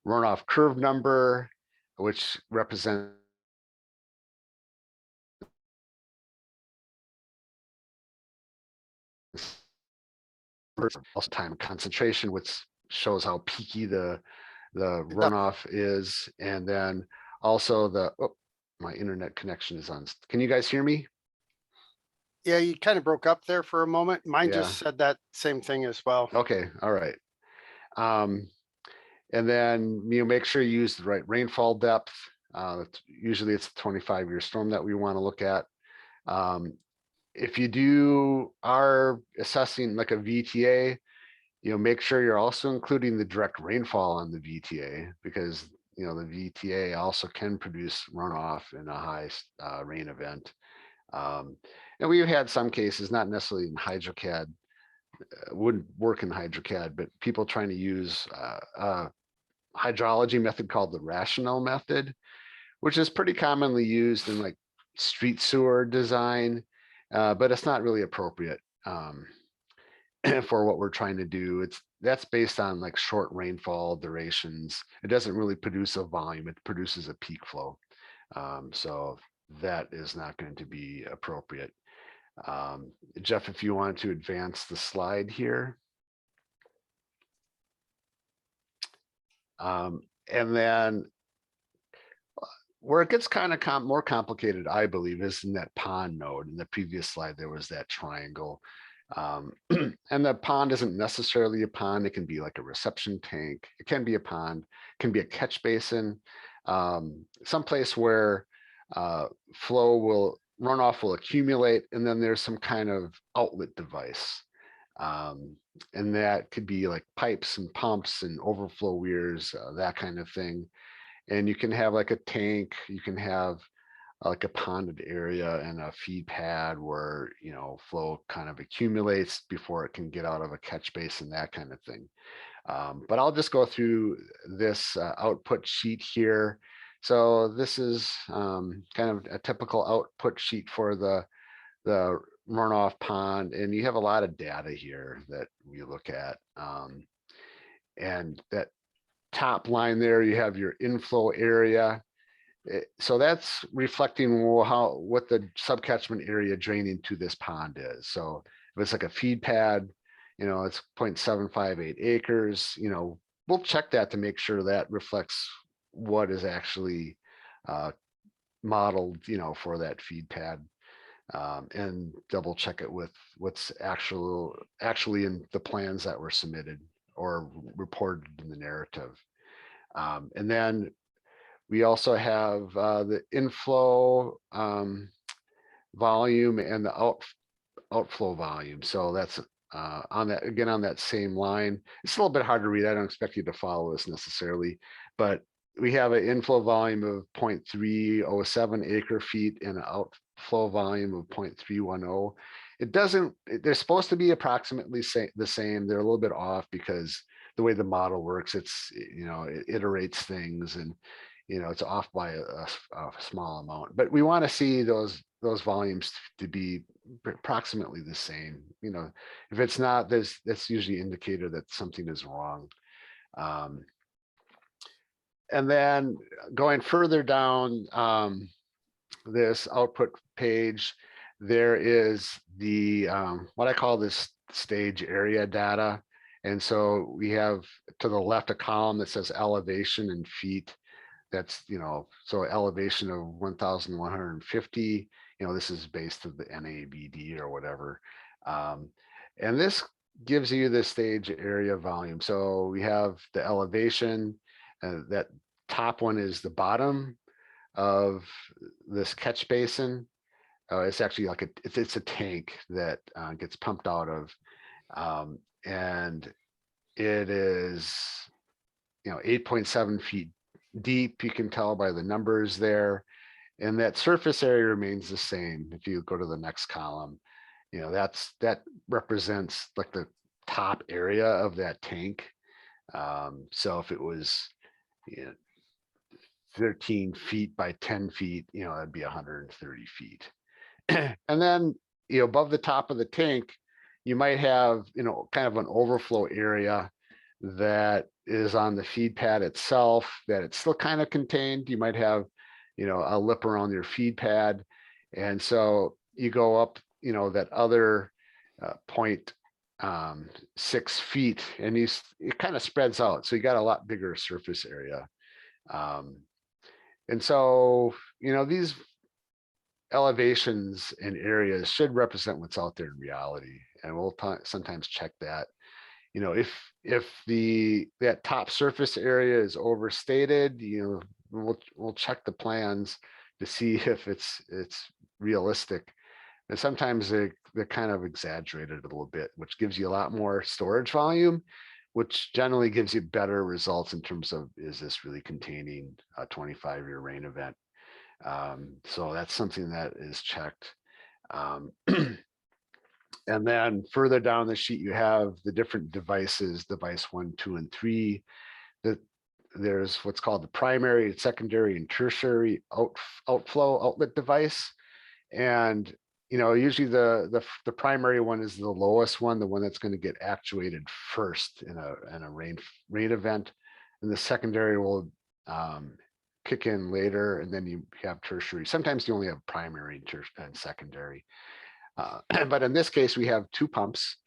B: runoff curve number, which represents also time of concentration, which shows how peaky the runoff is. And then also my internet connection is on. Can you guys hear me?
A: Yeah, you kind of broke up there for a moment. Mine
B: Yeah.
A: just said that same thing as well.
B: Okay, all right. And then make sure you use the right rainfall depth. Usually it's a 25-year storm that we want to look at. If you are assessing like a VTA, make sure you're also including the direct rainfall on the VTA, because the VTA also can produce runoff in a high rain event. And we've had some cases, not necessarily in HydroCAD, wouldn't work in HydroCAD, but people trying to use a hydrology method called the rational method, which is pretty commonly used in like street sewer design, but it's not really appropriate for what we're trying to do. That's based on like short rainfall durations. It doesn't really produce a volume, it produces a peak flow. So that is not going to be appropriate. Jeff, if you want to advance the slide here. And then where it gets kind of more complicated, I believe, is in that pond node. In the previous slide, there was that triangle. And the pond isn't necessarily a pond. It can be like a reception tank. It can be a pond, it can be a catch basin, someplace where runoff will accumulate, and then there's some kind of outlet device. And that could be like pipes and pumps and overflow weirs, that kind of thing. And you can have like a tank, you can have like a ponded area and a feed pad where, flow kind of accumulates before it can get out of a catch basin, that kind of thing. But I'll just go through this output sheet here. So this is kind of a typical output sheet for the runoff pond, and you have a lot of data here that we look at. And that top line there, you have your inflow area. So that's reflecting what the subcatchment area draining to this pond is. So if it's like a feed pad, it's 0.758 acres, we'll check that to make sure that reflects what is actually modeled, for that feed pad, and double check it with what's actually in the plans that were submitted or reported in the narrative. And then we also have the inflow volume and the outflow volume. So that's on that same line. It's a little bit hard to read. I don't expect you to follow this necessarily, but we have an inflow volume of 0.307 acre feet and an outflow volume of 0.310. They're supposed to be approximately the same. They're a little bit off because the way the model works, it iterates things, and it's off by a small amount, but we want to see those volumes to be approximately the same. If it's not, that's usually an indicator that something is wrong. And then going further down this output page, there is the what I call this stage area data. And so we have to the left a column that says elevation in feet. That's, so elevation of 1,150, this is based on the NABD or whatever. And this gives you the stage area volume. So we have the elevation, that top one is the bottom of this catch basin. It's actually like it's a tank that gets pumped out of, and it is, 8.7 feet deep. You can tell by the numbers there, and that surface area remains the same. If you go to the next column, that represents like the top area of that tank. So if it was 13 feet by 10 feet, that'd be 130 feet. And then above the top of the tank, you might have kind of an overflow area that is on the feed pad itself, that it's still kind of contained. You might have a lip around your feed pad, and so you go up that other 0.6 feet, and it kind of spreads out, so you got a lot bigger surface area. And so these elevations and areas should represent what's out there in reality, and we'll sometimes check that. If that top surface area is overstated, we'll check the plans to see if it's realistic. And sometimes they're kind of exaggerated a little bit, which gives you a lot more storage volume, which generally gives you better results in terms of, is this really containing a 25-year rain event? So that's something that is checked. And then further down the sheet, you have the different devices, device 1, 2, and 3. There's what's called the primary, secondary, and tertiary outflow outlet device. And usually the primary one is the lowest one, the one that's going to get actuated first in a rain event, and the secondary will kick in later, and then you have tertiary. Sometimes you only have primary and secondary. But in this case, we have two pumps,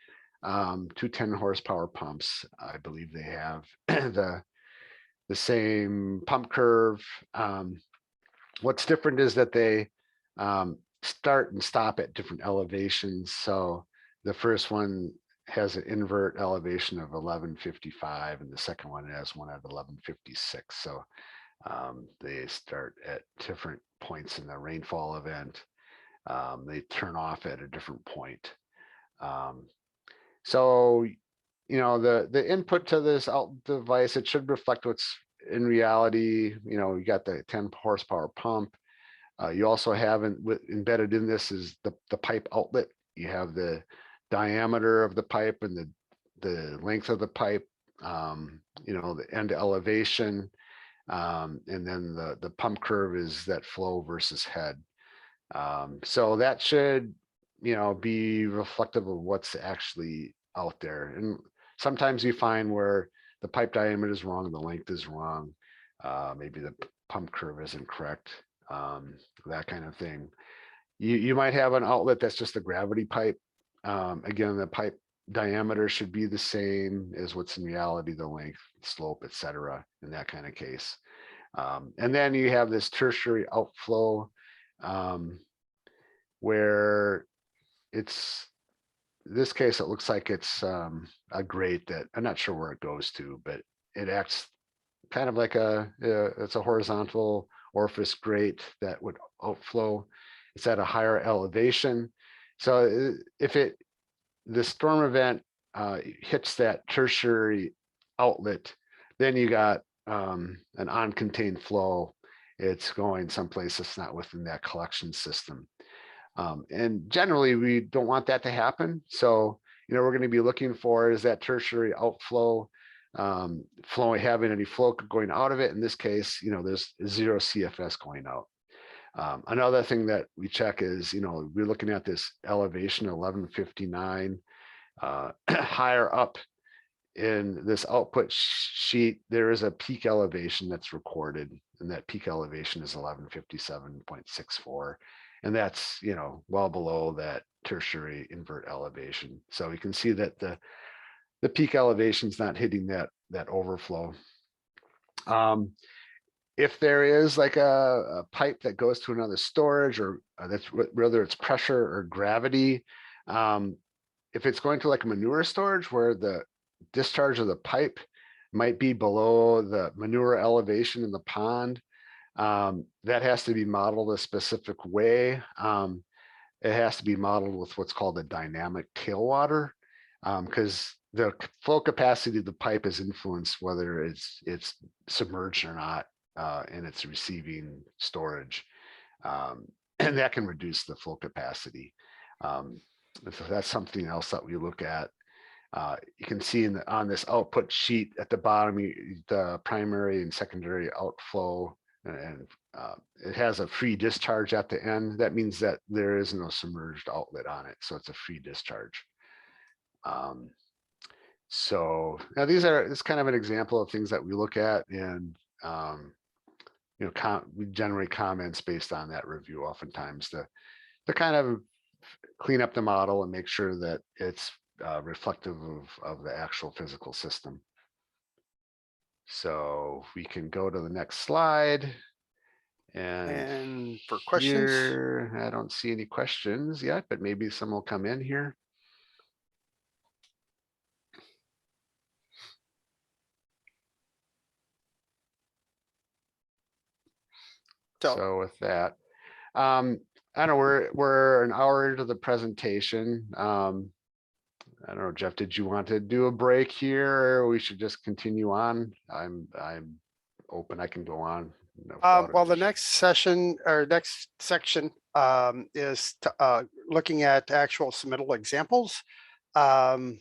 B: two 10 horsepower pumps. I believe they have the same pump curve. What's different is that they start and stop at different elevations. So the first one has an invert elevation of 1155, and the second one has one at 1156. So they start at different points in the rainfall event. They turn off at a different point. So, the input to this device, it should reflect what's in reality. You got the 10 horsepower pump. You also have embedded in this is the pipe outlet. You have the diameter of the pipe and the length of the pipe, the end elevation, and then the pump curve is that flow versus head. So that should, be reflective of what's actually out there. And sometimes you find where the pipe diameter is wrong, the length is wrong, maybe the pump curve isn't correct, that kind of thing. You might have an outlet that's just a gravity pipe. Again, the pipe diameter should be the same as what's in reality, the length, slope, etc. in that kind of case. And then you have this tertiary outflow, where this case, it looks like it's a grate that I'm not sure where it goes to, but it acts kind of like it's a horizontal orifice grate that would outflow. It's at a higher elevation. So if the storm event hits that tertiary outlet, then you got an uncontained flow. It's going someplace that's not within that collection system. And generally, we don't want that to happen. So, we're going to be looking for is that tertiary outflow having any flow going out of it. In this case, there's 0 CFS going out. Another thing that we check is, we're looking at this elevation 1159 higher up in this output sheet. There is a peak elevation that's recorded, and that peak elevation is 1157.64. And that's, well below that tertiary invert elevation. So you can see that the peak elevation is not hitting that overflow. If there is like a pipe that goes to another storage, or that's whether it's pressure or gravity, if it's going to like a manure storage where the discharge of the pipe might be below the manure elevation in the pond, that has to be modeled a specific way. It has to be modeled with what's called a dynamic tailwater, because the flow capacity of the pipe is influenced whether it's submerged or not in its receiving storage, and that can reduce the flow capacity. So that's something else that we look at. You can see on this output sheet at the bottom, the primary and secondary outflow, and it has a free discharge at the end. That means that there is no submerged outlet on it, so it's a free discharge. So now it's kind of an example of things that we look at, and we generate comments based on that review oftentimes to kind of clean up the model and make sure that it's reflective of the actual physical system. So we can go to the next slide. And
A: for questions,
B: here, I don't see any questions yet, but maybe some will come in here. So with that, I don't know, we're an hour into the presentation. I don't know, Jeff, did you want to do a break here, or we should just continue on? I'm open, I can go on.
A: Well, the next session or next section is looking at actual submittal examples. So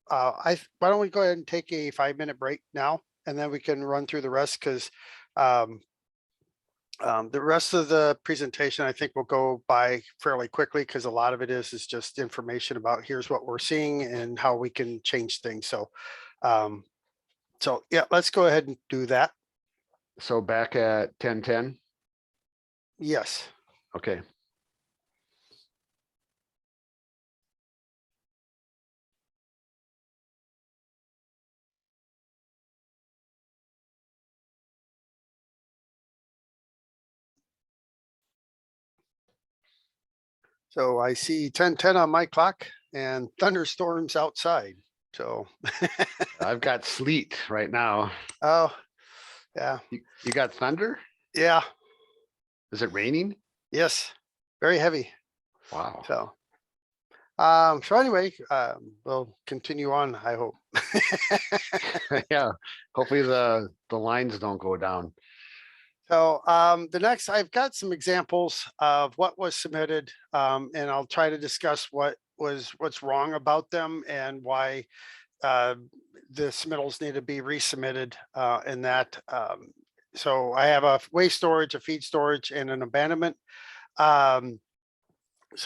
A: why don't we go ahead and take a 5-minute break now, and then we can run through the rest, because the rest of the presentation, I think, will go by fairly quickly, because a lot of it is just information about here's what we're seeing and how we can change things. So, yeah, let's go ahead and do that.
B: So back at 10:10.
A: Yes.
B: Okay.
A: So I see 10:10 on my clock and thunderstorms outside. So
B: I've got sleet right now.
A: Oh, yeah.
B: You got thunder?
A: Yeah.
B: Is it raining?
A: Yes. Very heavy.
B: Wow.
A: So anyway, we'll continue on, I hope.
B: Yeah. Hopefully the lines don't go down.
A: So the next, I've got some examples of what was submitted, and I'll try to discuss what's wrong about them and why uh, the submittals need to be resubmitted in that. So I have a waste storage, a feed storage, and an abandonment. Um,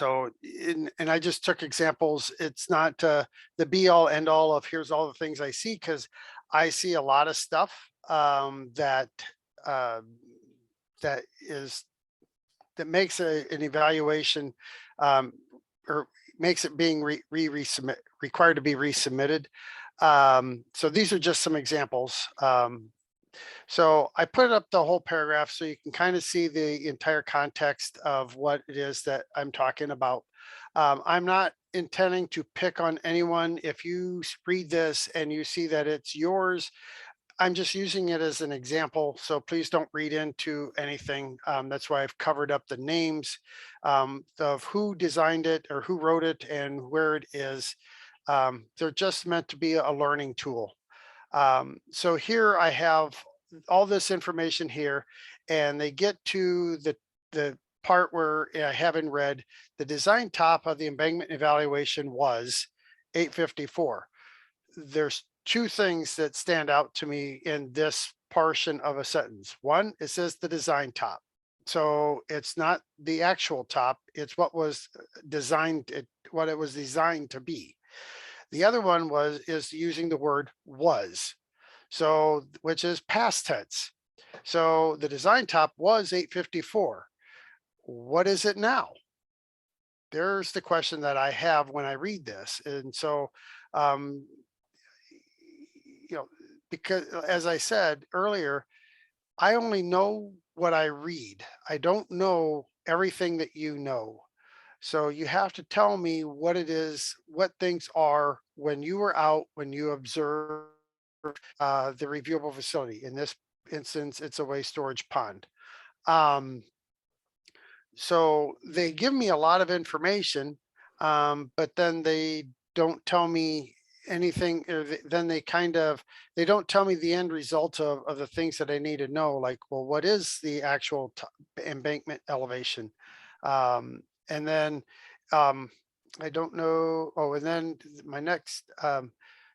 A: and I just took examples. It's not the be all end all of here's all the things I see, because I see a lot of stuff that uh, that is that makes an evaluation um, or makes it being resubmit required to be resubmitted. So these are just some examples. So I put up the whole paragraph so you can kind of see the entire context of what it is that I'm talking about. I'm not intending to pick on anyone. If you read this and you see that it's yours, I'm just using it as an example, so please don't read into anything. That's why I've covered up the names of who designed it or who wrote it and where it is. They're just meant to be a learning tool. So here I have all this information here, and they get to the part where I have in red, the design top of the embankment evaluation was 854. There's two things that stand out to me in this portion of a sentence. One, it says the design top. So it's not the actual top, it's what was designed, what it was designed to be. The other one is using the word was. So, which is past tense. So the design top was 854. What is it now? There's the question that I have when I read this. And so, um, because as I said earlier, I only know what I read. I don't know everything that you know. So you have to tell me what it is, what things are when you were out, when you observed the reviewable facility. In this instance, it's a waste storage pond. Um, so they give me a lot of information, but then they don't tell me anything, or then they don't tell me the end result of the things that I need to know, like, well, what is the actual embankment elevation? And then I don't know. Oh, and then my next,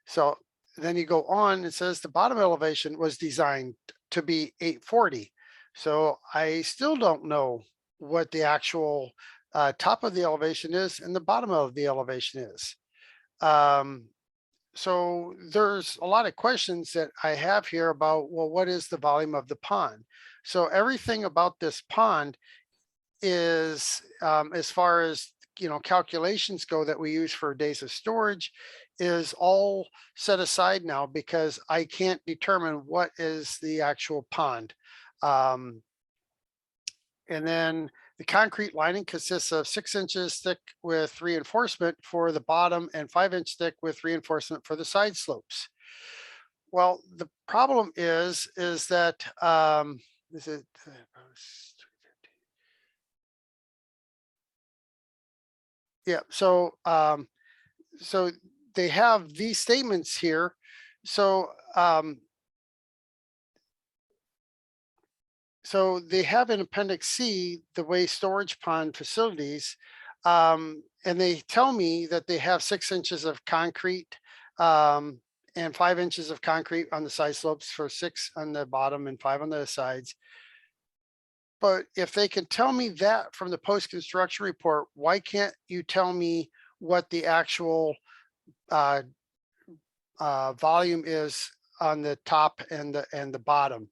A: so then you go on, it says the bottom elevation was designed to be 840. So I still don't know what the actual top of the elevation is and the bottom of the elevation is. So there's a lot of questions that I have here about, well, what is the volume of the pond? So everything about this pond is, as far as calculations go that we use for days of storage, is all set aside now because I can't determine what is the actual pond. And then the concrete lining consists of 6 inches thick with reinforcement for the bottom and 5-inch thick with reinforcement for the side slopes. Well, the problem is that is it yeah, so so they have these statements here. So so they have in Appendix C the waste storage pond facilities, and they tell me that they have 6 inches of concrete and 5 inches of concrete on the side slopes, for 6 on the bottom and 5 on the sides. But if they can tell me that from the post-construction report, why can't you tell me what the actual volume is on the top and the bottom?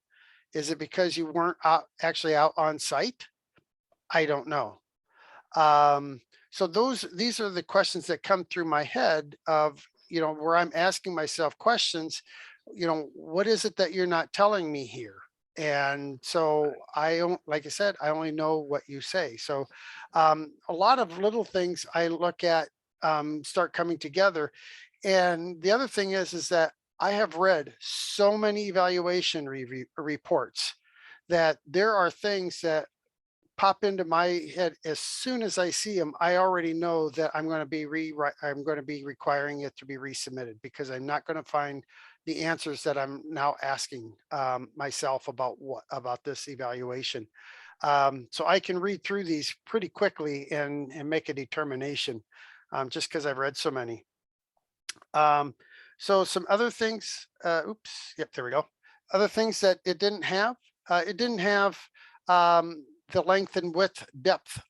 A: Is it because you weren't actually out on site? I don't know. So these are the questions that come through my head of, where I'm asking myself questions, what is it that you're not telling me here? And so I don't, like I said, I only know what you say. So a lot of little things I look at start coming together. And the other thing is that I have read so many evaluation reports that there are things that pop into my head as soon as I see them. I already know that I'm going to be requiring it to be resubmitted, because I'm not going to find the answers that I'm now asking myself about this evaluation. So I can read through these pretty quickly and make a determination, just because I've read so many. So some other things, oops, yep, there we go. Other things that it didn't have, the length and width depth,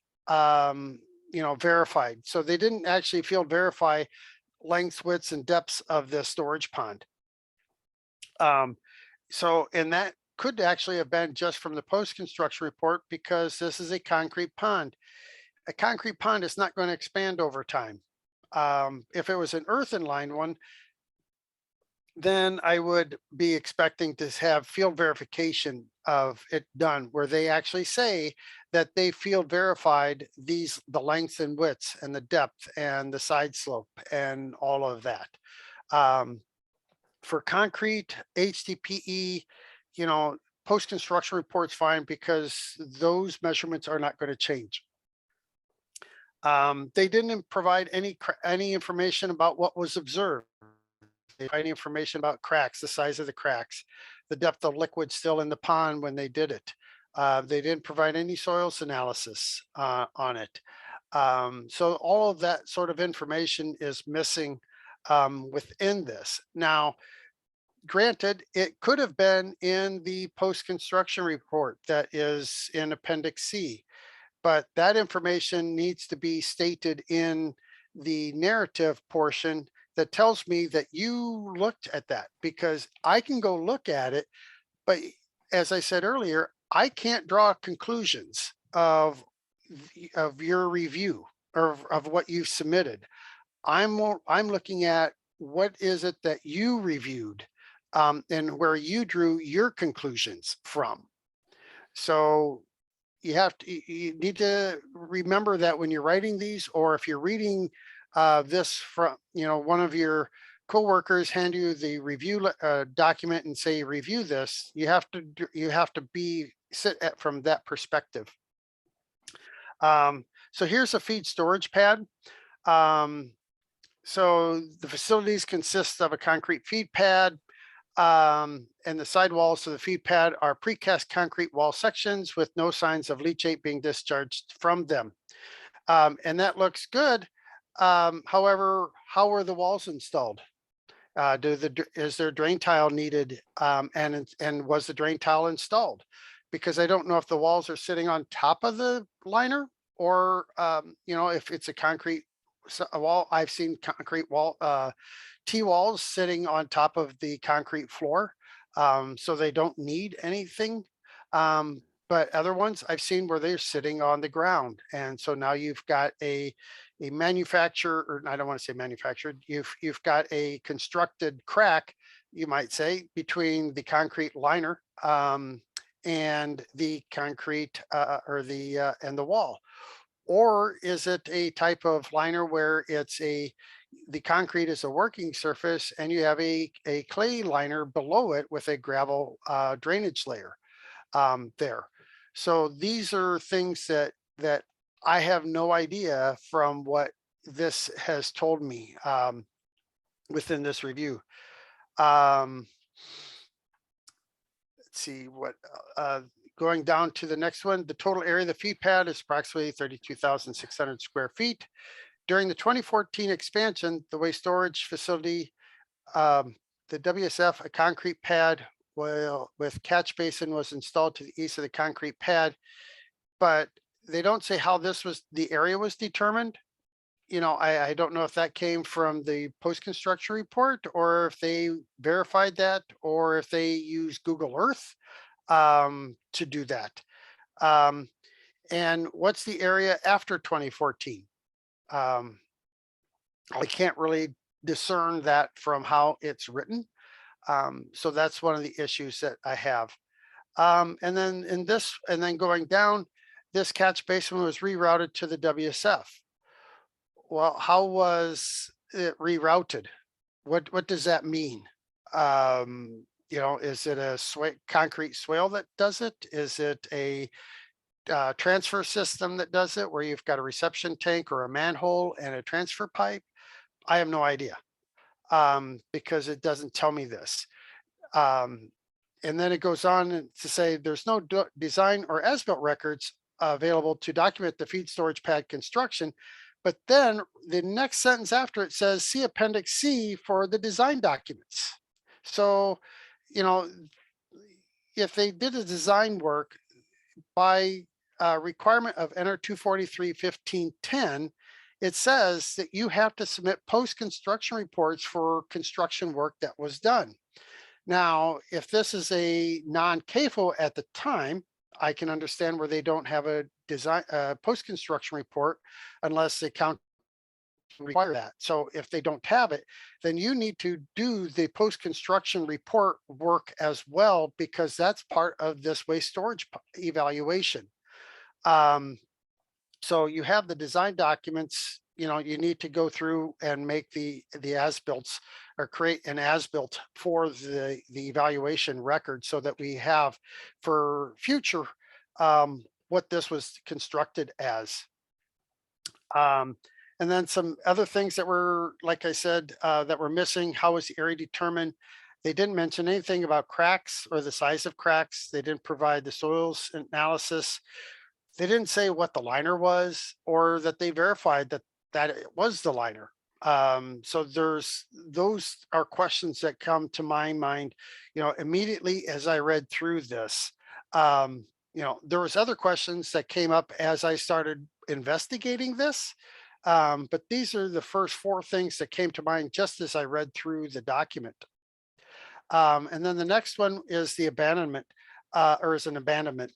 A: verified. So they didn't actually field verify lengths, widths, and depths of the storage pond. And that could actually have been just from the post-construction report, because this is a concrete pond. A concrete pond is not going to expand over time. If it was an earthen lined one, then I would be expecting to have field verification of it done, where they actually say that they field verified the lengths and widths and the depth and the side slope and all of that. For concrete, HDPE, post-construction report's fine, because those measurements are not going to change. They didn't provide any information about what was observed. They provide any information about cracks, the size of the cracks, the depth of liquid still in the pond when they did it. They didn't provide any soils analysis on it. So all of that sort of information is missing within this. Now, granted, it could have been in the post-construction report that is in Appendix C, but that information needs to be stated in the narrative portion that tells me that you looked at that, because I can go look at it, but as I said earlier, I can't draw conclusions of your review or of what you've submitted. I'm looking at what is it that you reviewed, and where you drew your conclusions from. So you need to remember that when you're writing these, or if you're reading this from, one of your coworkers hand you the review document and say, review this, you have to sit from that perspective. So here's a feed storage pad. So the facilities consist of a concrete feed pad, and the side walls of the feed pad are precast concrete wall sections with no signs of leachate being discharged from them. And that looks good. However, how are the walls installed? Is there drain tile needed? And was the drain tile installed? Because I don't know if the walls are sitting on top of the liner, or if it's a concrete wall. I've seen concrete wall T-walls sitting on top of the concrete floor, so they don't need anything. But other ones I've seen where they're sitting on the ground, and so now you've got a manufacturer, or I don't want to say manufactured. You've got a constructed crack, you might say, between the concrete liner and the concrete and the wall. Or is it a type of liner where the concrete is a working surface and you have a clay liner below it with a gravel drainage layer there? So these are things that I have no idea from what this has told me within this review. Let's see what, going down to the next one, the total area of the feed pad is approximately 32,600 square feet. During the 2014 expansion, the waste storage facility, the WSF, a concrete pad with catch basin was installed to the east of the concrete pad, but they don't say how the area was determined. I don't know if that came from the post-construction report, or if they verified that, or if they use Google Earth to do that. And what's the area after 2014? I can't really discern that from how it's written. So that's one of the issues that I have. And then going down, this catch basin was rerouted to the WSF. Well, how was it rerouted? What does that mean? Is it a concrete swale that does it? Is it a transfer system that does it, where you've got a reception tank or a manhole and a transfer pipe? I have no idea, because it doesn't tell me this. And then it goes on to say there's no design or as-built records available to document the feed storage pad construction. But then the next sentence after it says, see Appendix C for the design documents. So, you know, if they did a design work by requirement of enter 243-1510, it says that you have to submit post-construction reports for construction work that was done. Now, if this is a non-CAFO at the time, I can understand where they don't have a design post-construction report unless the county require that. So if they don't have it, then you need to do the post-construction report work as well, because that's part of this waste storage evaluation. So you have the design documents, you know, you need to go through and make the as-builts or create an as-built for the evaluation record so that we have for future what this was constructed as. And then some other things that were, like I said, that were missing. How was the area determined? They didn't mention anything about cracks or the size of cracks. They didn't provide the soils analysis. They didn't say what the liner was, or that they verified that it was the liner. So those are questions that come to my mind, you know, immediately as I read through this. You know, there was other questions that came up as I started investigating this. But these are the first four things that came to mind just as I read through the document. And then the next one is the abandonment, or is an abandonment.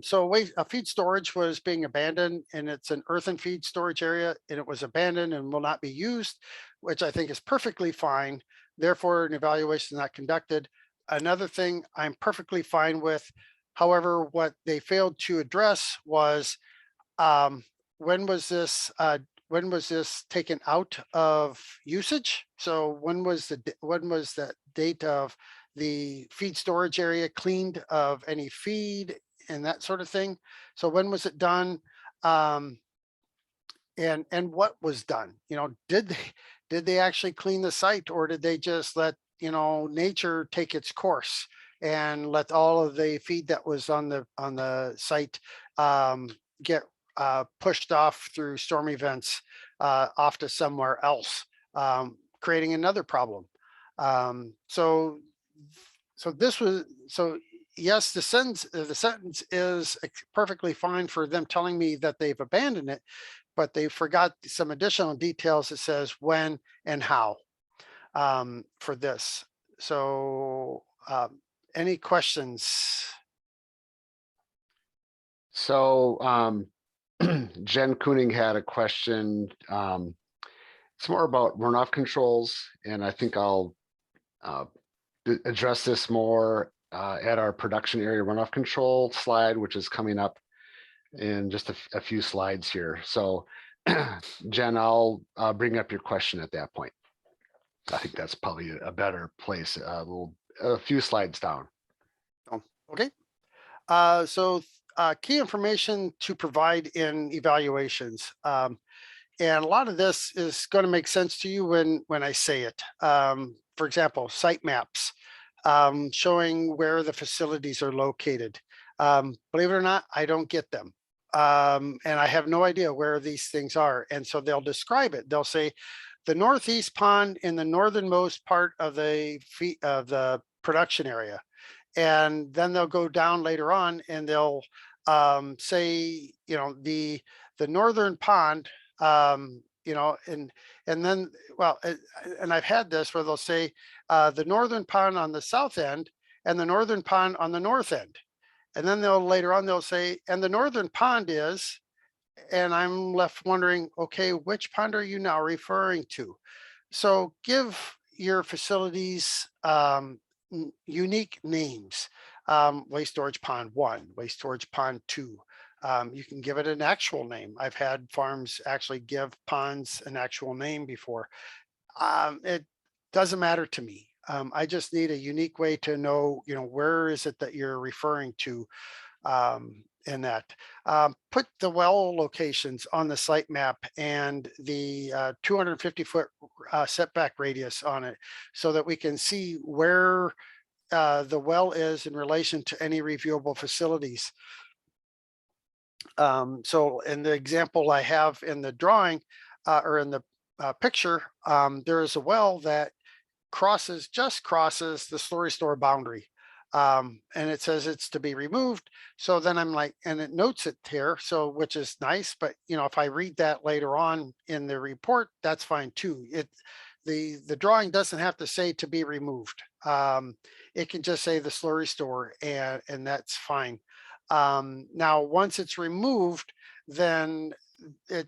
A: So a feed storage was being abandoned, and it's an earthen feed storage area, and it was abandoned and will not be used, which I think is perfectly fine. Therefore, an evaluation is not conducted. Another thing I'm perfectly fine with. However, what they failed to address was when was this taken out of usage? So when was the date of the feed storage area cleaned of any feed and that sort of thing? So when was it done? And what was done? You know, did they actually clean the site, or did they just let, you know, nature take its course and let all of the feed that was on the site get pushed off through storm events off to somewhere else, creating another problem? So yes, the sentence is perfectly fine for them telling me that they've abandoned it, but they forgot some additional details that says when and how for this. So any questions?
B: So Jen Kooning had a question. It's more about runoff controls, and I think I'll address this more at our production area runoff control slide, which is coming up in just a few slides here. So Jen, I'll bring up your question at that point. I think that's probably a better place, a few slides down.
A: Oh, okay. So key information to provide in evaluations. And a lot of this is going to make sense to you when I say it. For example, site maps showing where the facilities are located. Believe it or not, I don't get them. And I have no idea where these things are. And so they'll describe it. They'll say the northeast pond in the northernmost part of the production area. And then they'll go down later on and they'll say, you know, the northern pond, you know, and then, well, and I've had this where they'll say the northern pond on the south end and the northern pond on the north end. And then later on they'll say, and the northern pond is, and I'm left wondering, okay, which pond are you now referring to? So give your facilities unique names. Waste storage pond 1, waste storage pond 2. You can give it an actual name. I've had farms actually give ponds an actual name before. It doesn't matter to me. I just need a unique way to know, you know, where is it that you're referring to? in that. Put the well locations on the site map and the 250-foot setback radius on it so that we can see where the well is in relation to any reviewable facilities. So in the example I have in the drawing or in the picture, there is a well that just crosses the slurry store boundary. And it says it's to be removed. So then I'm like, and it notes it here, so which is nice. But if I read that later on in the report, that's fine too. The drawing doesn't have to say to be removed. It can just say the slurry store, and that's fine. Now, once it's removed, then it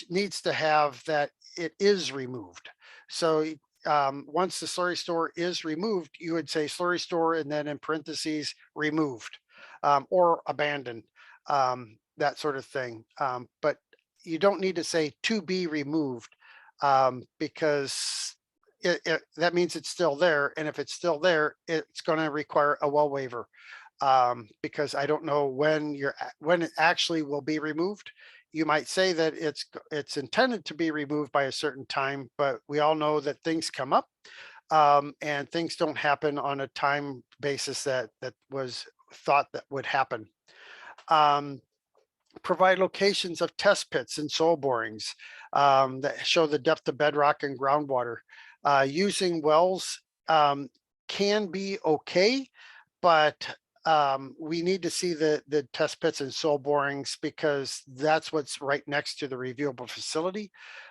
A: needs to have that it is removed. So once the slurry store is removed, you would say slurry store and then in parentheses removed or abandoned, that sort of thing. But you don't need to say to be removed because that means it's still there. And if it's still there, it's going to require a well waiver because I don't know when it actually will be removed. You might say that it's intended to be removed by a certain time, but we all know that things come up and things don't happen on a time basis that was thought that would happen. Provide locations of test pits and soil borings that show the depth of bedrock and groundwater. Using wells can be okay, but we need to see the test pits and soil borings because that's what's right next to the reviewable facility,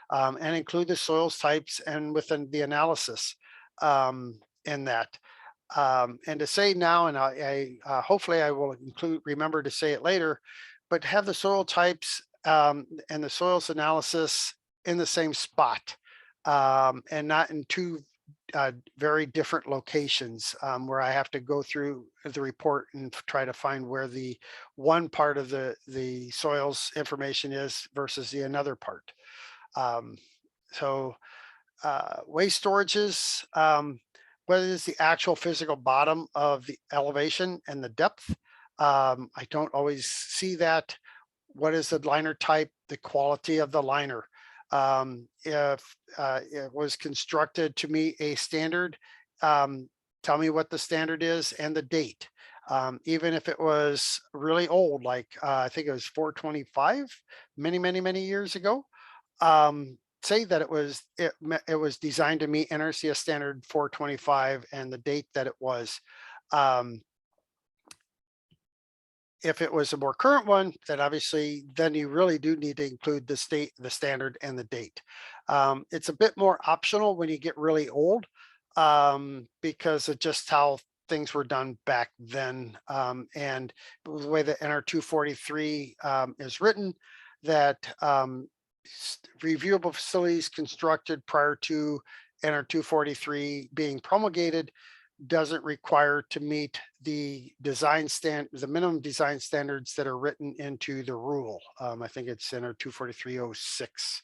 A: and include the soils types and within the analysis in that. And to say now, and I hopefully I will remember to say it later, but have the soil types and the soils analysis in the same spot and not in two very different locations where I have to go through the report and try to find where the one part of the soils information is versus the another part. So waste storages, whether it's the actual physical bottom of the elevation and the depth, I don't always see that. What is the liner type, the quality of the liner? If it was constructed to meet a standard, tell me what the standard is and the date. Even if it was really old, like I think it was 425, many years ago, say that it was designed to meet NRCS standard 425 and the date that it was. If it was a more current one, then obviously, then you really do need to include the standard and the date. It's a bit more optional when you get really old because of just how things were done back then. And the way that NR 243 is written, that reviewable facilities constructed prior to NR 243 being promulgated doesn't require to meet the minimum design standards that are written into the rule. I think it's NR 24306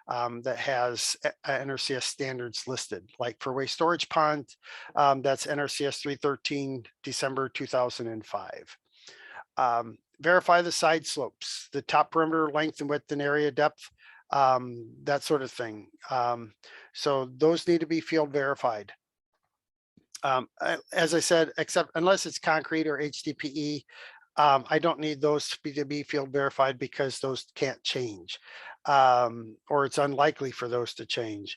A: that has NRCS standards listed. Like for waste storage ponds, that's NRCS 313 December 2005. Verify the side slopes, the top perimeter length and width and area depth, that sort of thing. So those need to be field verified. As I said, except unless it's concrete or HDPE, I don't need those to be field verified because those can't change, or it's unlikely for those to change.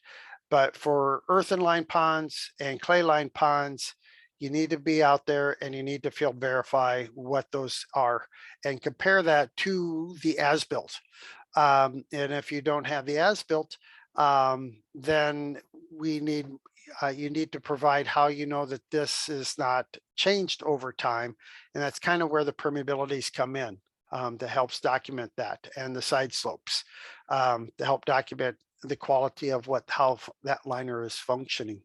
A: But for earthen lined ponds and clay lined ponds, you need to be out there and you need to field verify what those are and compare that to the as-built. And if you don't have the as-built, then you need to provide how you know that this is not changed over time. And that's kind of where the permeabilities come in that helps document that, and the side slopes to help document the quality of how that liner is functioning.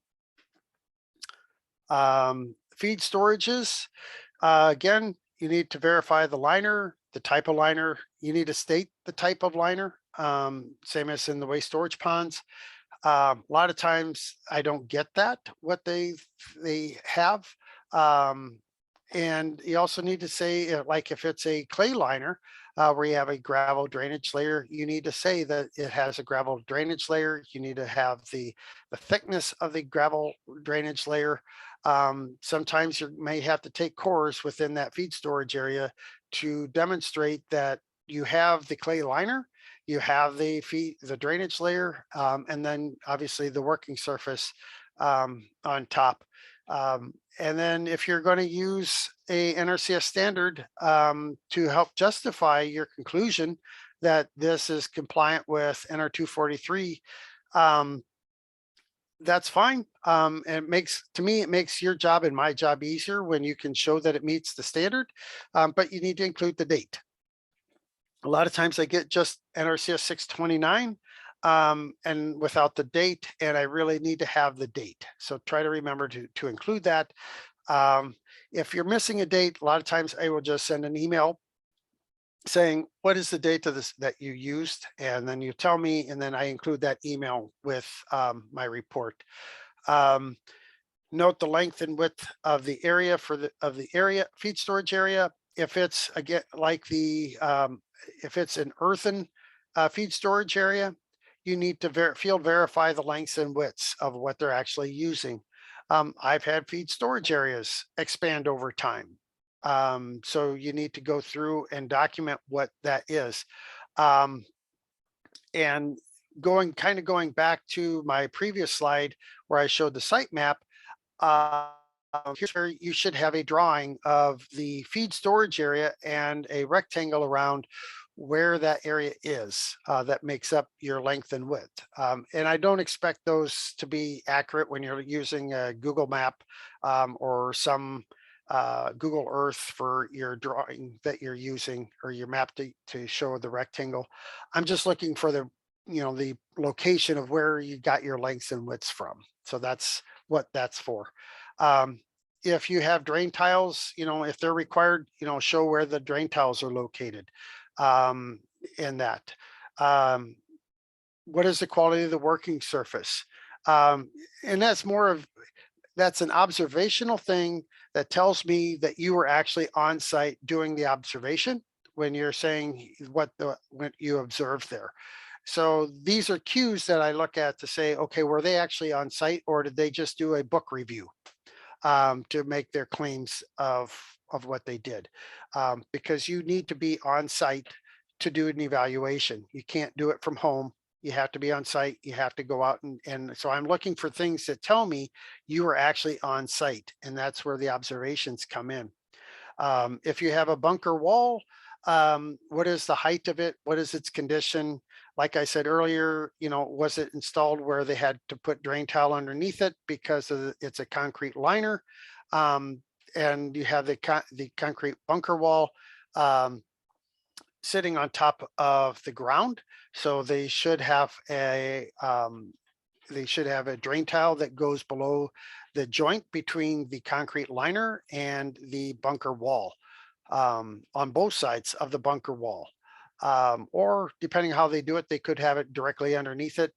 A: Feed storages, again, you need to verify the liner, the type of liner. You need to state the type of liner, same as in the waste storage ponds. A lot of times I don't get that, what they have. And you also need to say, like if it's a clay liner, where you have a gravel drainage layer, you need to say that it has a gravel drainage layer. You need to have the thickness of the gravel drainage layer. Sometimes you may have to take cores within that feed storage area to demonstrate that you have the clay liner, you have the drainage layer, and then obviously the working surface on top. And then if you're going to use a NRCS standard to help justify your conclusion that this is compliant with NR 243, that's fine. And to me, it makes your job and my job easier when you can show that it meets the standard, but you need to include the date. A lot of times I get just NRCS 629 and without the date, and I really need to have the date. So try to remember to include that. If you're missing a date, a lot of times I will just send an email saying, what is the date of this that you used? And then you tell me, and then I include that email with my report. Note the length and width of the area feed storage area. If it's again like if it's an earthen feed storage area, you need to field verify the lengths and widths of what they're actually using. I've had feed storage areas expand over time. So you need to go through and document what that is. And going back to my previous slide where I showed the site map, here's where you should have a drawing of the feed storage area and a rectangle around where that area is that makes up your length and width. And I don't expect those to be accurate when you're using a Google map or some Google Earth for your drawing that you're using or your map to show the rectangle. I'm just looking for the location of where you got your lengths and widths from. So that's what that's for. If you have drain tiles, if they're required, show where the drain tiles are located in that. What is the quality of the working surface? And that's an observational thing that tells me that you were actually on site doing the observation when you're saying what you observed there. So these are cues that I look at to say, okay, were they actually on site or did they just do a book review to make their claims of what they did? Because you need to be on site to do an evaluation. You can't do it from home. You have to be on site. You have to go out and so I'm looking for things that tell me you were actually on site, and that's where the observations come in. If you have a bunker wall, what is the height of it? What is its condition? Like I said earlier, was it installed where they had to put drain tile underneath it because it's a concrete liner? And you have the concrete bunker wall sitting on top of the ground. So they should have a drain tile that goes below the joint between the concrete liner and the bunker wall on both sides of the bunker wall. Or depending how they do it, they could have it directly underneath it,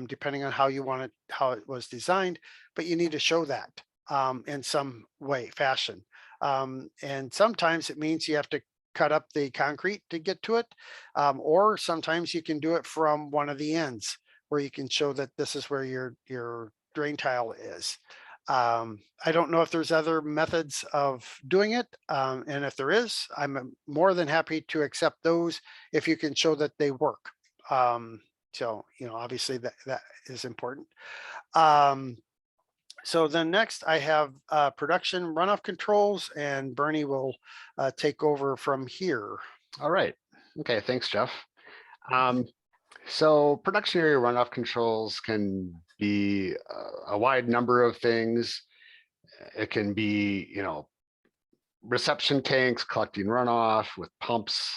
A: depending on how you want it, how it was designed, but you need to show that in some way, fashion. And sometimes it means you have to cut up the concrete to get to it. Or sometimes you can do it from one of the ends where you can show that this is where your drain tile is. I don't know if there's other methods of doing it. And if there is, I'm more than happy to accept those if you can show that they work. So, obviously that is important. So then next I have production runoff controls, and Bernie will take over from here.
B: All right. Okay, thanks, Jeff. So production area runoff controls can be a wide number of things. It can be, reception tanks collecting runoff with pumps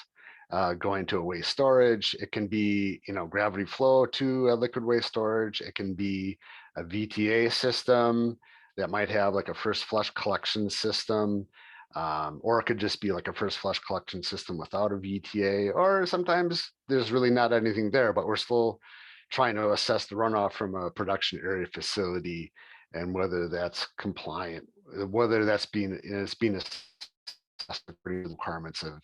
B: going to a waste storage. It can be, gravity flow to a liquid waste storage. It can be a VTA system that might have like a first flush collection system. Or it could just be like a first flush collection system without a VTA, or sometimes there's really not anything there, but we're still trying to assess the runoff from a production area facility and whether that's compliant, whether that's being assessed requirements of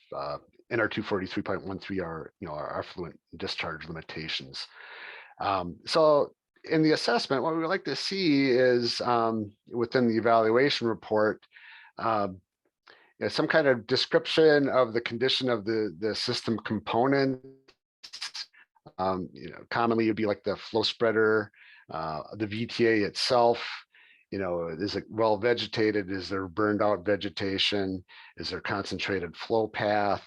B: NR 243.13 are, our effluent discharge limitations. So in the assessment, what we would like to see is within the evaluation report, some kind of description of the condition of the system component. Commonly it'd be like the flow spreader, the VTA itself. Is it well vegetated? Is there burned out vegetation? Is there concentrated flow path?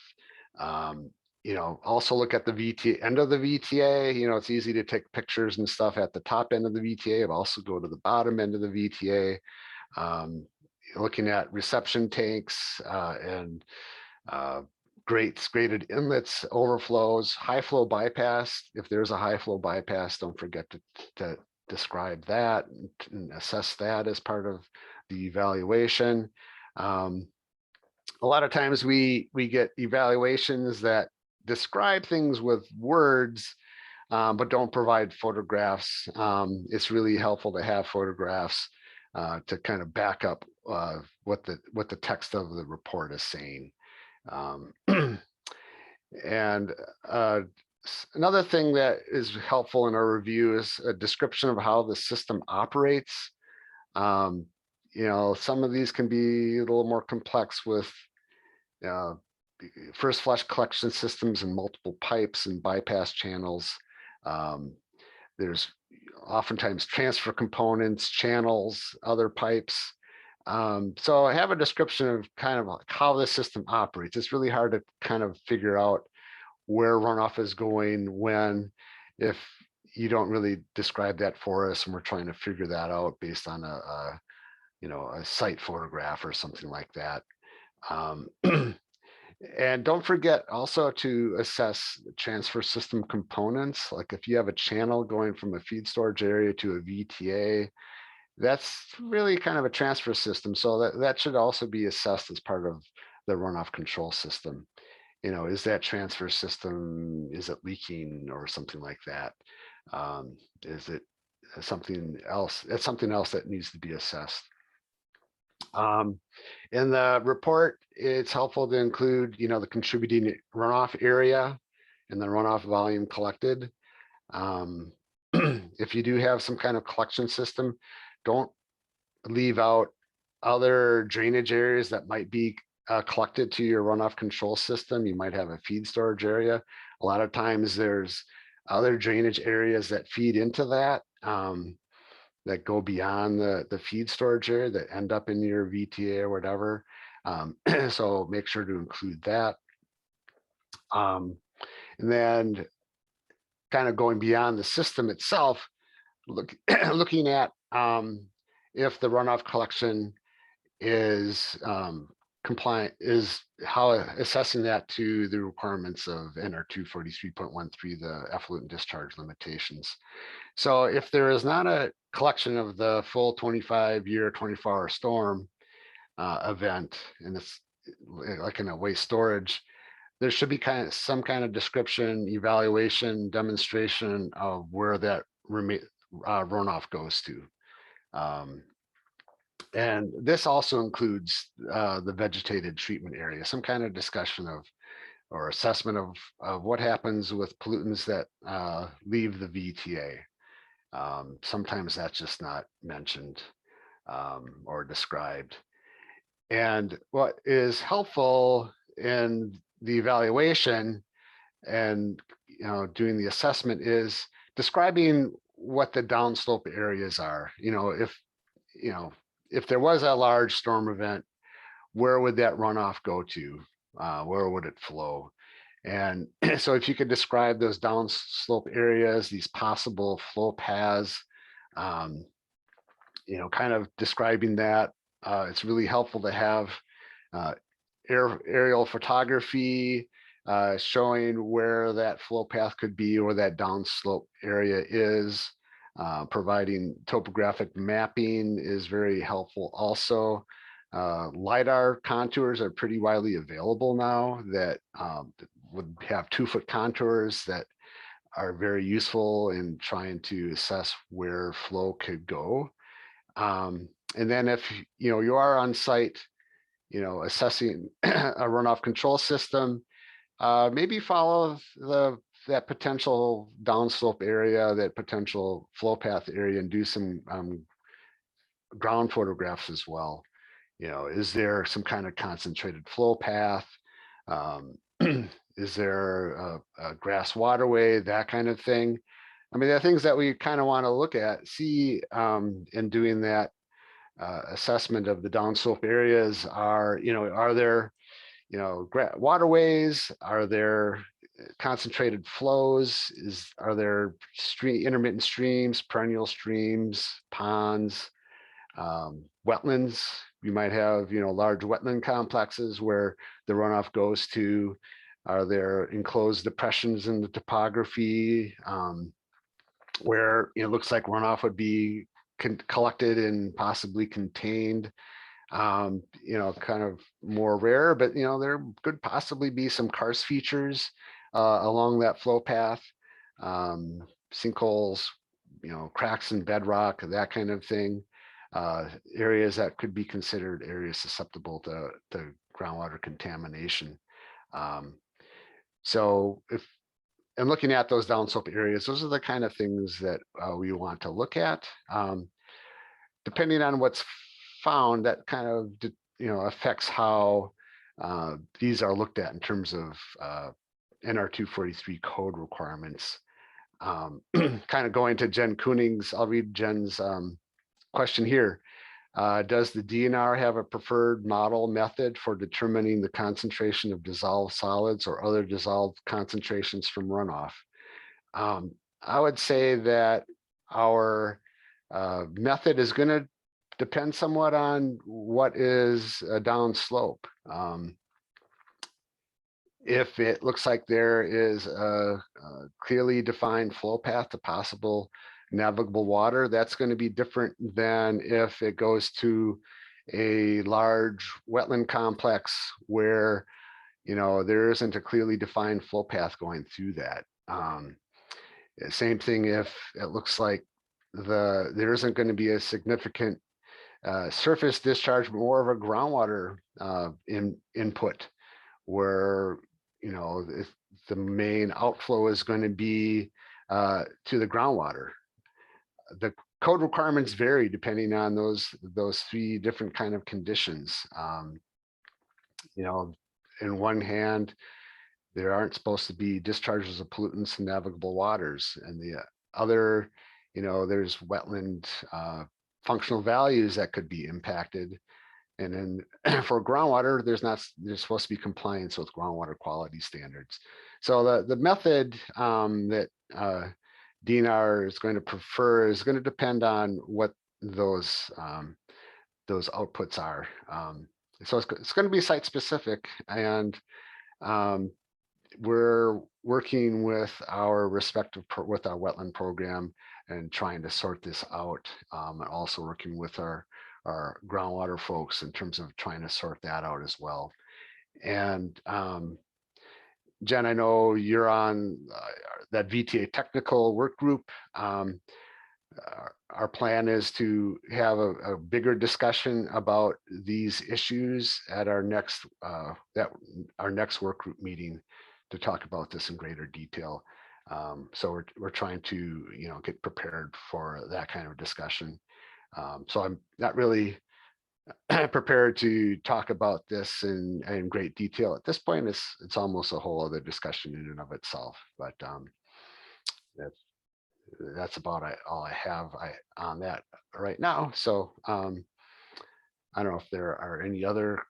B: Also look at the VTA end of the VTA. It's easy to take pictures and stuff at the top end of the VTA, but also go to the bottom end of the VTA. Looking at reception tanks and graded inlets, overflows, high flow bypass. If there's a high flow bypass, don't forget to describe that and assess that as part of the evaluation. A lot of times we get evaluations that describe things with words, but don't provide photographs. It's really helpful to have photographs to kind of back up what the text of the report is saying. And another thing that is helpful in our review is a description of how the system operates. Some of these can be a little more complex with first flush collection systems and multiple pipes and bypass channels. There's oftentimes transfer components, channels, other pipes. So I have a description of kind of how the system operates. It's really hard to kind of figure out where runoff is going when, if you don't really describe that for us, and we're trying to figure that out based on a site photograph or something like that. And don't forget also to assess transfer system components. Like if you have a channel going from a feed storage area to a VTA, that's really kind of a transfer system. So that should also be assessed as part of the runoff control system. Is that transfer system, is it leaking or something like that? Is it something else? It's something else that needs to be assessed. In the report, it's helpful to include, the contributing runoff area and the runoff volume collected. If you do have some kind of collection system, don't leave out other drainage areas that might be collected to your runoff control system. You might have a feed storage area. A lot of times there's other drainage areas that feed into that, that go beyond the feed storage area that end up in your VTA or whatever. So make sure to include that. And then kind of going beyond the system itself, looking at if the runoff collection is compliant, is how assessing that to the requirements of NR 243.13, the effluent discharge limitations. So if there is not a collection of the full 25-year, 24-hour storm event, and it's like in a waste storage, there should be some kind of description, evaluation, demonstration of where that runoff goes to. And this also includes the vegetated treatment area, some kind of discussion of or assessment of what happens with pollutants that leave the VTA. Sometimes that's just not mentioned or described. And what is helpful in the evaluation and doing the assessment is describing what the downslope areas are. If there was a large storm event, where would that runoff go to? Where would it flow? And so if you could describe those downslope areas, these possible flow paths, kind of describing that, it's really helpful to have aerial photography showing where that flow path could be or that downslope area is. Providing topographic mapping is very helpful also. LiDAR contours are pretty widely available now that would have 2-foot contours that are very useful in trying to assess where flow could go. And then if you are on site assessing a runoff control system, maybe follow that potential downslope area, that potential flow path area, and do some ground photographs as well. Is there some kind of concentrated flow path? Is there a grass waterway, that kind of thing? I mean, there are things that we kind of want to look at, see in doing that assessment of the downslope areas. Are there, waterways? Are there concentrated flows? Are there intermittent streams, perennial streams, ponds, wetlands? You might have, large wetland complexes where the runoff goes to. Are there enclosed depressions in the topography where it looks like runoff would be collected and possibly contained? Kind of more rare, but there could possibly be some karst features along that flow path, sinkholes, cracks in bedrock, that kind of thing. Areas that could be considered areas susceptible to groundwater contamination. So and looking at those downslope areas, those are the kind of things that we want to look at. Depending on what's found, that kind of affects how these are looked at in terms of NR 243 code requirements. Kind of going to Jen Koenig's, I'll read Jen's question here. Does the DNR have a preferred model method for determining the concentration of dissolved solids or other dissolved concentrations from runoff? I would say that our method is going to depend somewhat on what is a downslope. If it looks like there is a clearly defined flow path to possible navigable water, that's going to be different than if it goes to a large wetland complex where there isn't a clearly defined flow path going through that. Same thing if it looks like there isn't going to be a significant surface discharge, but more of a groundwater input where if the main outflow is going to be to the groundwater. The code requirements vary depending on those three different kind of conditions. In one hand, there aren't supposed to be discharges of pollutants in navigable waters, and the other, there's wetland functional values that could be impacted. And then for groundwater, there's supposed to be compliance with groundwater quality standards. So the method that DNR is going to prefer is going to depend on what those outputs are. So it's going to be site specific, and we're working with our with our wetland program and trying to sort this out, and also working with our groundwater folks in terms of trying to sort that out as well. And Jen, I know you're on that VTA technical work group. Our plan is to have a bigger discussion about these issues at our next work group meeting to talk about this in greater detail. So we're trying to get prepared for that kind of discussion. So I'm not really prepared to talk about this in great detail at this point. It's almost a whole other discussion in and of itself. But that's about all I have on that right now. So I don't know if there are any other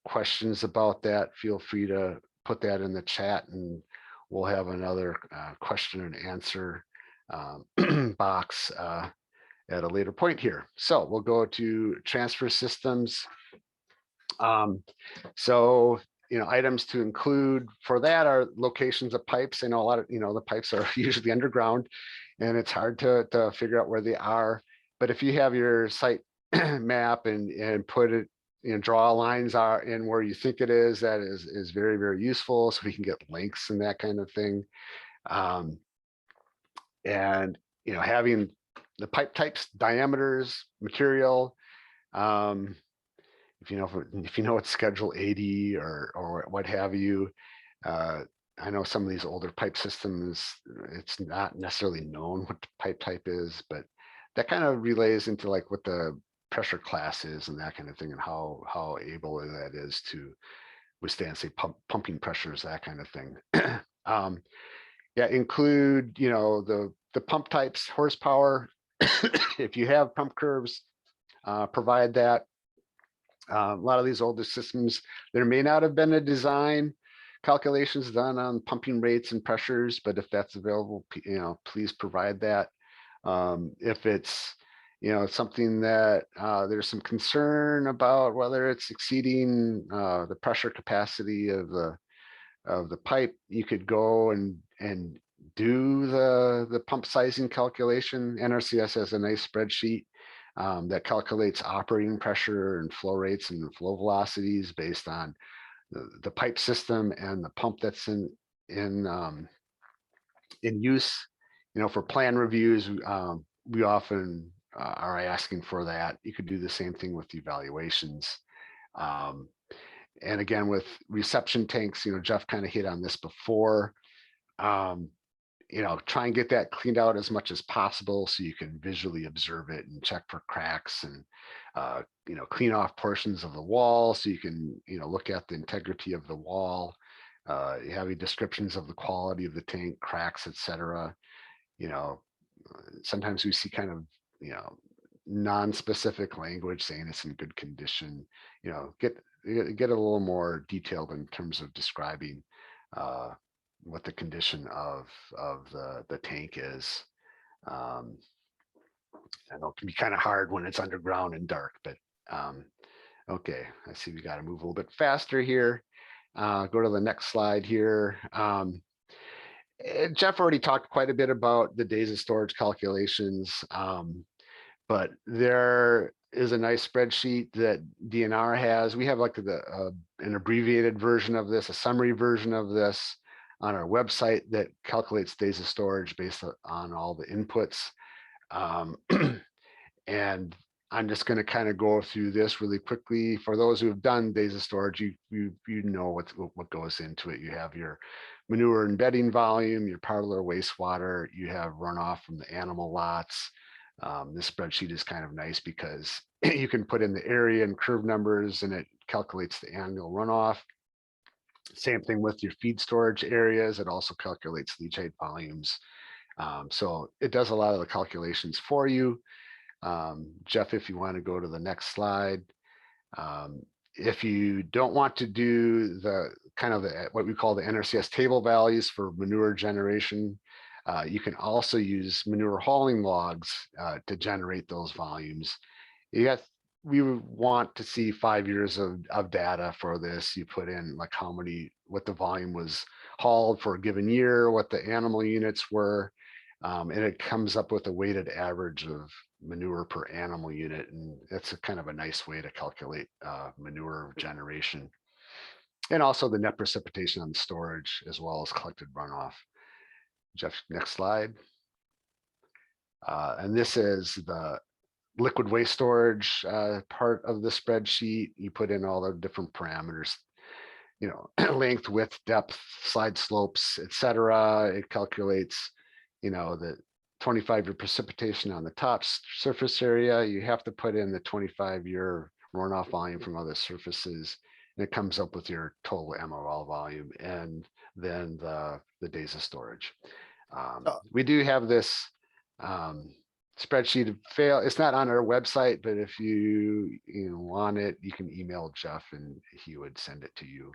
B: questions about that. Feel free to put that in the chat, and we'll have another question and answer box at a later point here. So we'll go to transfer systems. So items to include for that are locations of pipes. I know a lot of the pipes are usually underground, and it's hard to figure out where they are. But if you have your site map and put it, draw lines are in where you think it is, that is very, very useful. So we can get links and that kind of thing. And having the pipe types, diameters, material, if you know it's Schedule 80 or what have you. I know some of these older pipe systems, it's not necessarily known what the pipe type is, but that kind of relays into like what the pressure class is and that kind of thing, and how able that is to withstand, say, pumping pressures, that kind of thing. Yeah, include, the pump types, horsepower. If you have pump curves, provide that. A lot of these older systems, there may not have been a design calculations done on pumping rates and pressures, but if that's available, please provide that. If it's, something that there's some concern about whether it's exceeding the pressure capacity of the pipe, you could go and do the pump sizing calculation. NRCS has a nice spreadsheet that calculates operating pressure and flow rates and flow velocities based on the pipe system and the pump that's in use. For plan reviews, we often are asking for that. You could do the same thing with evaluations. And again, with reception tanks, Jeff kind of hit on this before. Try and get that cleaned out as much as possible so you can visually observe it and check for cracks, and clean off portions of the wall so you can look at the integrity of the wall. Having descriptions of the quality of the tank, cracks, etc. Sometimes we see kind of non-specific language saying it's in good condition. Get a little more detailed in terms of describing what the condition of the tank is. I know it can be kind of hard when it's underground and dark, but okay, I see we got to move a little bit faster here. Go to the next slide here. Jeff already talked quite a bit about the days of storage calculations, but there is a nice spreadsheet that DNR has. We have like an abbreviated version of this, a summary version of this on our website that calculates days of storage based on all the inputs. And I'm just going to kind of go through this really quickly. For those who have done days of storage, you know what goes into it. You have your manure and bedding volume, your parlor wastewater, you have runoff from the animal lots. This spreadsheet is kind of nice because you can put in the area and curve numbers and it calculates the annual runoff. Same thing with your feed storage areas. It also calculates leachate volumes. So it does a lot of the calculations for you. Jeff, if you want to go to the next slide. If you don't want to do the kind of what we call the NRCS table values for manure generation, you can also use manure hauling logs to generate those volumes. We would want to see 5 years of data for this. You put in like what the volume was hauled for a given year, what the animal units were, and it comes up with a weighted average of manure per animal unit. And that's kind of a nice way to calculate manure generation. And also the net precipitation on the storage as well as collected runoff. Jeff, next slide. And this is the liquid waste storage part of the spreadsheet. You put in all the different parameters, length, width, depth, slide slopes, etc. It calculates, the 25-year precipitation on the top surface area. You have to put in the 25-year runoff volume from other surfaces, and it comes up with your total MOL volume and then the days of storage. We do have this spreadsheet. It's not on our website, but if you want it, you can email Jeff and he would send it to you.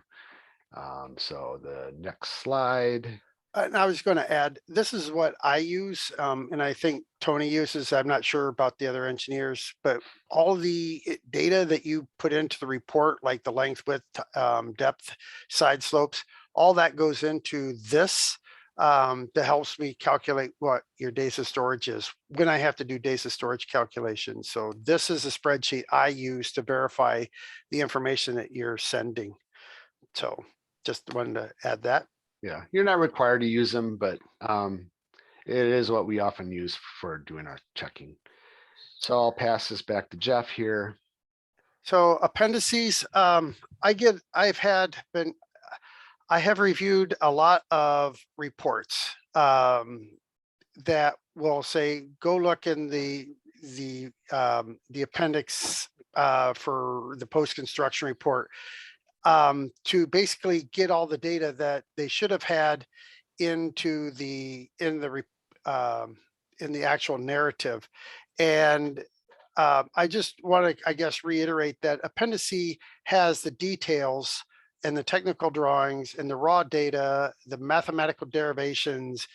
B: So the next slide.
A: And I was going to add, this is what I use, and I think Tony uses. I'm not sure about the other engineers, but all the data that you put into the report, like the length, width, depth, side slopes, all that goes into this. That helps me calculate what your days of storage is when I have to do days of storage calculations. So this is a spreadsheet I use to verify the information that you're sending. So just wanted to add that.
B: Yeah, you're not required to use them, but it is what we often use for doing our checking. So I'll pass this back to Jeff here.
A: So appendices, I have reviewed a lot of reports that will say, go look in the appendix for the post-construction report to basically get all the data that they should have had into in the actual narrative. And I just want to, I guess, reiterate that Appendix C has the details and the technical drawings and the raw data, the mathematical derivations,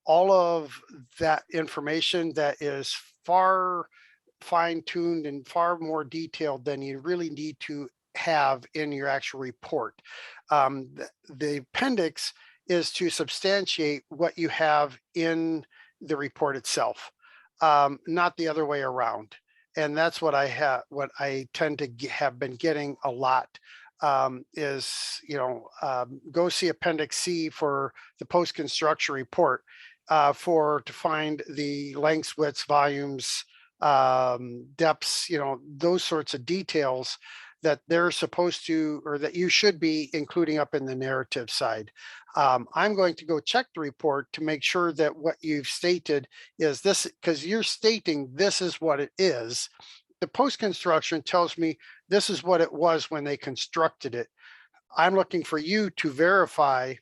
A: all of that information that is far fine-tuned and far more detailed than you really need to have in your actual report. The appendix is to substantiate what you have in the report itself, not the other way around. And that's what I tend to have been getting a lot is, go see Appendix C for the post-construction report to find the lengths, widths, volumes, depths, those sorts of details that they're supposed to, or that you should be including up in the narrative side. I'm going to go check the report to make sure that what you've stated is this, because you're stating this is what it is. The post-construction tells me this is what it was when they constructed it. I'm looking for you to verify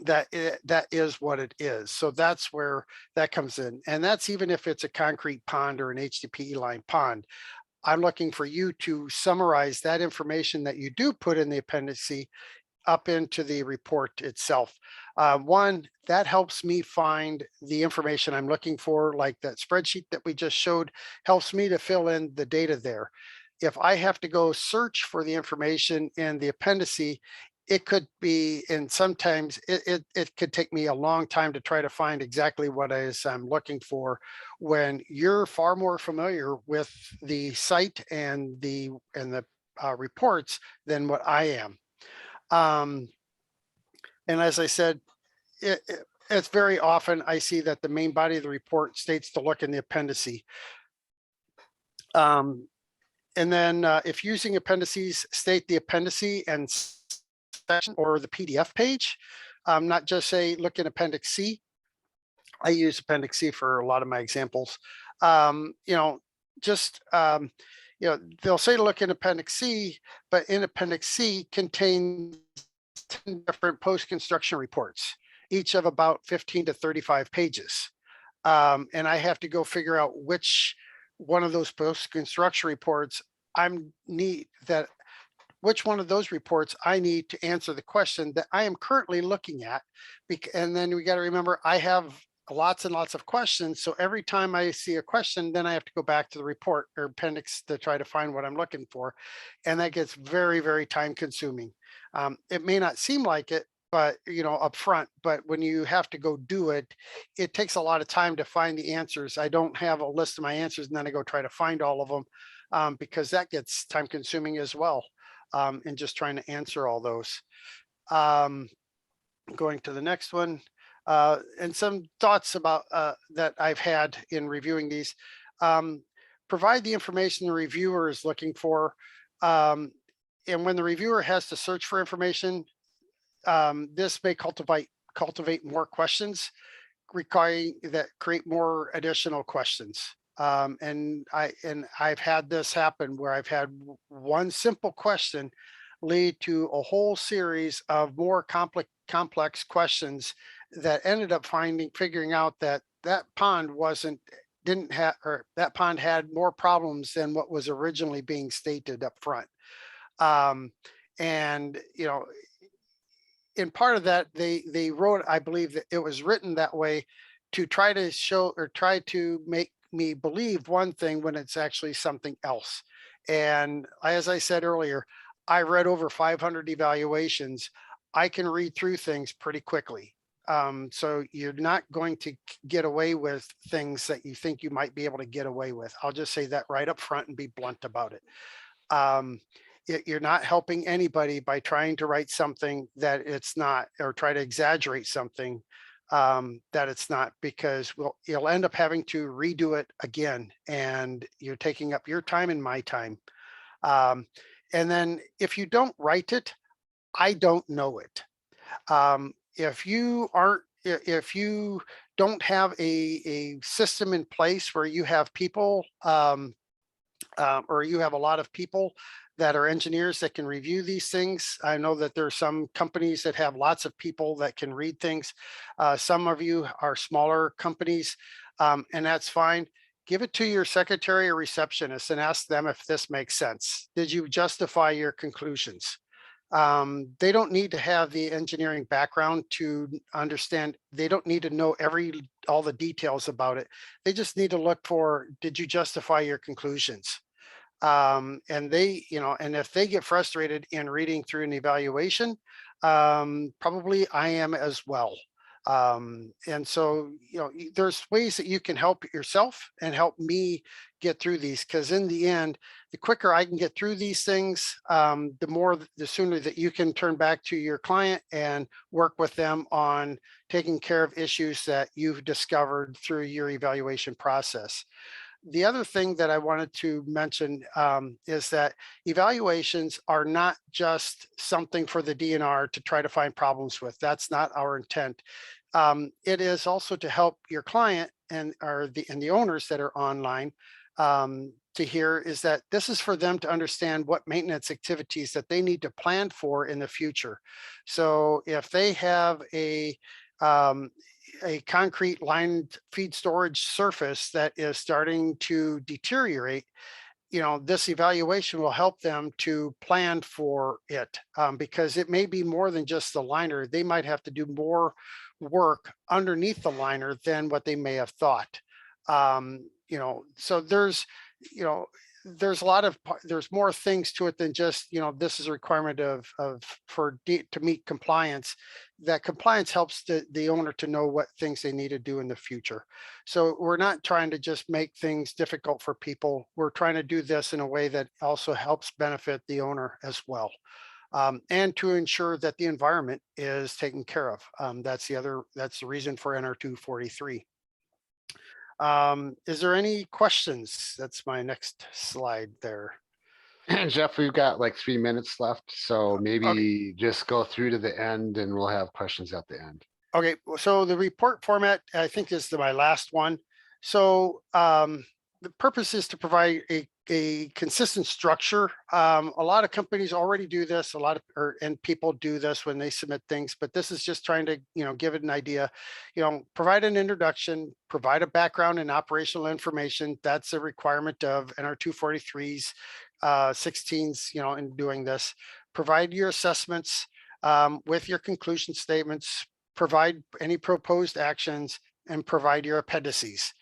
A: that that is what it is. So that's where that comes in. And that's even if it's a concrete pond or an HDPE line pond. I'm looking for you to summarize that information that you do put in the Appendix C up into the report itself. One, that helps me find the information I'm looking for, like that spreadsheet that we just showed, helps me to fill in the data there. If I have to go search for the information in the Appendix C, it could be, and sometimes it could take me a long time to try to find exactly what I'm looking for, when you're far more familiar with the site and the reports than what I am. And as I said, it's very often I see that the main body of the report states to look in the appendice. And then if using appendices, state the appendice and section or the PDF page, not just say look in Appendix C. I use Appendix C for a lot of my examples. They'll say to look in Appendix C, but in Appendix C contains 10 different post-construction reports, each of about 15 to 35 pages. And I have to go figure out which one of those post-construction reports which one of those reports I need to answer the question that I am currently looking at. And then we got to remember, I have lots and lots of questions. So every time I see a question, then I have to go back to the report or appendix to try to find what I'm looking for. And that gets very, very time consuming. It may not seem like it, but up front, but when you have to go do it, it takes a lot of time to find the answers. I don't have a list of my answers and then I go try to find all of them because that gets time consuming as well. And just trying to answer all those. Going to the next one, and some thoughts about that I've had in reviewing these. Provide the information the reviewer is looking for. And when the reviewer has to search for information, this may cultivate more questions, create more additional questions. And I've had this happen where I've had one simple question lead to a whole series of more complex questions that ended up figuring out that that pond that pond had more problems than what was originally being stated up front. And in part of that, they wrote, I believe that it was written that way to try to show or try to make me believe one thing when it's actually something else. And as I said earlier, I read over 500 evaluations. I can read through things pretty quickly. So you're not going to get away with things that you think you might be able to get away with. I'll just say that right up front and be blunt about it. You're not helping anybody by trying to write something that it's not, or try to exaggerate something that it's not, because you'll end up having to redo it again, and you're taking up your time and my time. And then if you don't write it, I don't know it. If you aren't, if you don't have a system in place where you have people, or you have a lot of people that are engineers that can review these things. I know that there are some companies that have lots of people that can read things. Some of you are smaller companies, and that's fine. Give it to your secretary or receptionist and ask them if this makes sense. Did you justify your conclusions? They don't need to have the engineering background to understand. They don't need to know all the details about it. They just need to look for, did you justify your conclusions? And they, and if they get frustrated in reading through an evaluation, probably I am as well. And so, there's ways that you can help yourself and help me get through these, because in the end, the quicker I can get through these things, the sooner that you can turn back to your client and work with them on taking care of issues that you've discovered through your evaluation process. The other thing that I wanted to mention is that evaluations are not just something for the DNR to try to find problems with. That's not our intent. It is also to help your client and the owners that are online to hear is that this is for them to understand what maintenance activities that they need to plan for in the future. So if they have a concrete lined feed storage surface that is starting to deteriorate, this evaluation will help them to plan for it, because it may be more than just the liner. They might have to do more work underneath the liner than what they may have thought. So there's a lot of, there's more things to it than just, this is a requirement to meet compliance. That compliance helps the owner to know what things they need to do in the future. So we're not trying to just make things difficult for people. We're trying to do this in a way that also helps benefit the owner as well. And to ensure that the environment is taken care of. That's the reason for NR 243. Is there any questions? That's my next slide there.
B: Jeff, we've got like 3 minutes left, so
A: Okay.
B: maybe just go through to the end and we'll have questions at the end.
A: Okay, so the report format, I think, is my last one. So the purpose is to provide a consistent structure. A lot of companies already do this, and people do this when they submit things, but this is just trying to, give it an idea, provide an introduction, provide a background and operational information. That's a requirement of NR 243's 16s, in doing this. Provide your assessments with your conclusion statements, provide any proposed actions, and provide your appendices.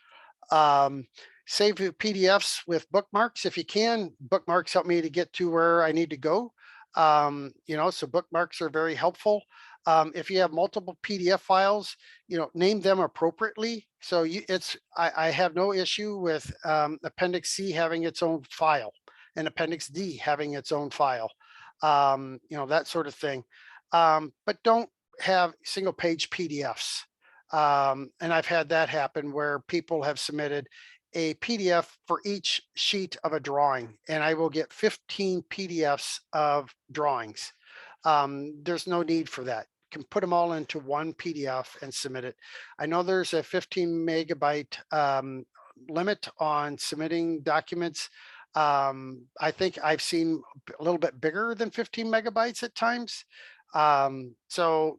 A: Save your PDFs with bookmarks if you can. Bookmarks help me to get to where I need to go. So bookmarks are very helpful. If you have multiple PDF files, name them appropriately. So I have no issue with Appendix C having its own file and Appendix D having its own file, that sort of thing. But don't have single page PDFs. And I've had that happen where people have submitted a PDF for each sheet of a drawing, and I will get 15 PDFs of drawings. There's no need for that. You can put them all into one PDF and submit it. I know there's a 15 megabyte limit on submitting documents. I think I've seen a little bit bigger than 15 megabytes at times. So,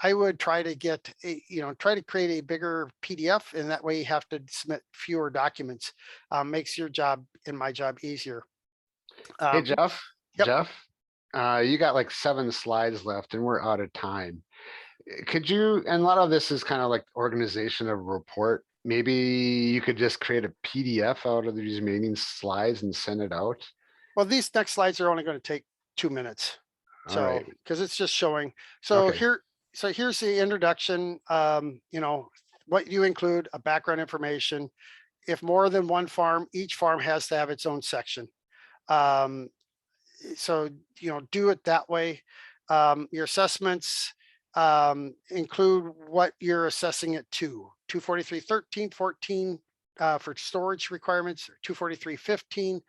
A: I would try to try to create a bigger PDF, and that way you have to submit fewer documents. Makes your job and my job easier.
B: Hey, Jeff,
A: Yep.
B: you got like 7 slides left and we're out of time. Could you, and a lot of this is kind of like organization of a report. Maybe you could just create a PDF out of these remaining slides and send it out.
A: Well, these next slides are only going to take 2 minutes. So,
B: right.
A: Because it's just showing. So
B: Okay.
A: here's the introduction. What you include, a background information. If more than one farm, each farm has to have its own section. So, do it that way. Your assessments include what you're assessing it to. 243.13, 14 for storage requirements, 243.15.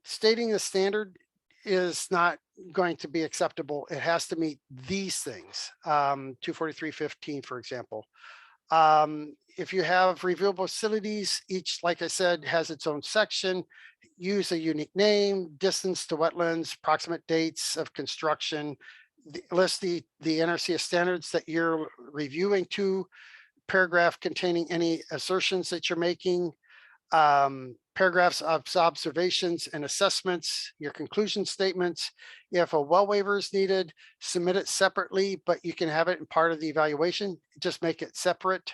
A: stating the standard is not going to be acceptable. It has to meet these things. 243.15, for example. If you have reviewable facilities, each, like I said, has its own section. Use a unique name, distance to wetlands, approximate dates of construction, list the NRCS standards that you're reviewing to, paragraph containing any assertions that you're making, paragraphs of observations and assessments, your conclusion statements. If a well waiver is needed, submit it separately, but you can have it in part of the evaluation. Just make it separate.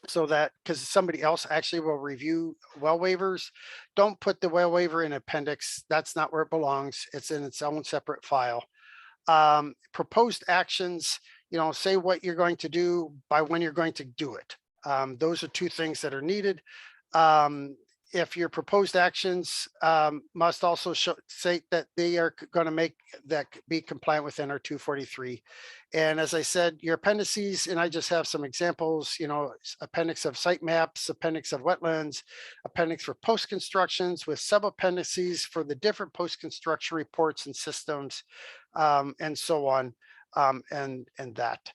A: So that, because somebody else actually will review well waivers. Don't put the well waiver in appendix. That's not where it belongs. It's in its own separate file. Proposed actions, say what you're going to do by when you're going to do it. Those are two things that are needed. If your proposed actions must also say that they are going to make that be compliant with NR 243. And as I said, your appendices, and I just have some examples, appendix of site maps, appendix of wetlands, appendix for post constructions with sub appendices for the different post construction reports and systems, and so on, and that.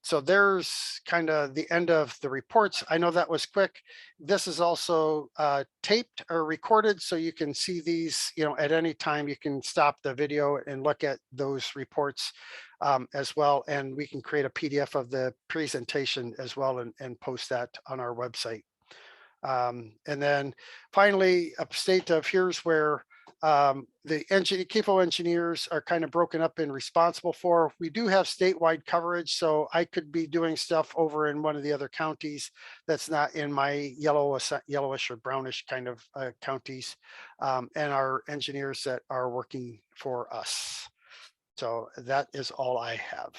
A: So there's kind of the end of the reports. I know that was quick. This is also taped or recorded, so you can see these, at any time. You can stop the video and look at those reports as well. And we can create a PDF of the presentation as well and post that on our website. And then finally, a state of here's where the CAFO engineers are kind of broken up and responsible for. We do have statewide coverage, so I could be doing stuff over in one of the other counties that's not in my yellowish or brownish kind of counties, and our engineers that are working for us. So that is all I have.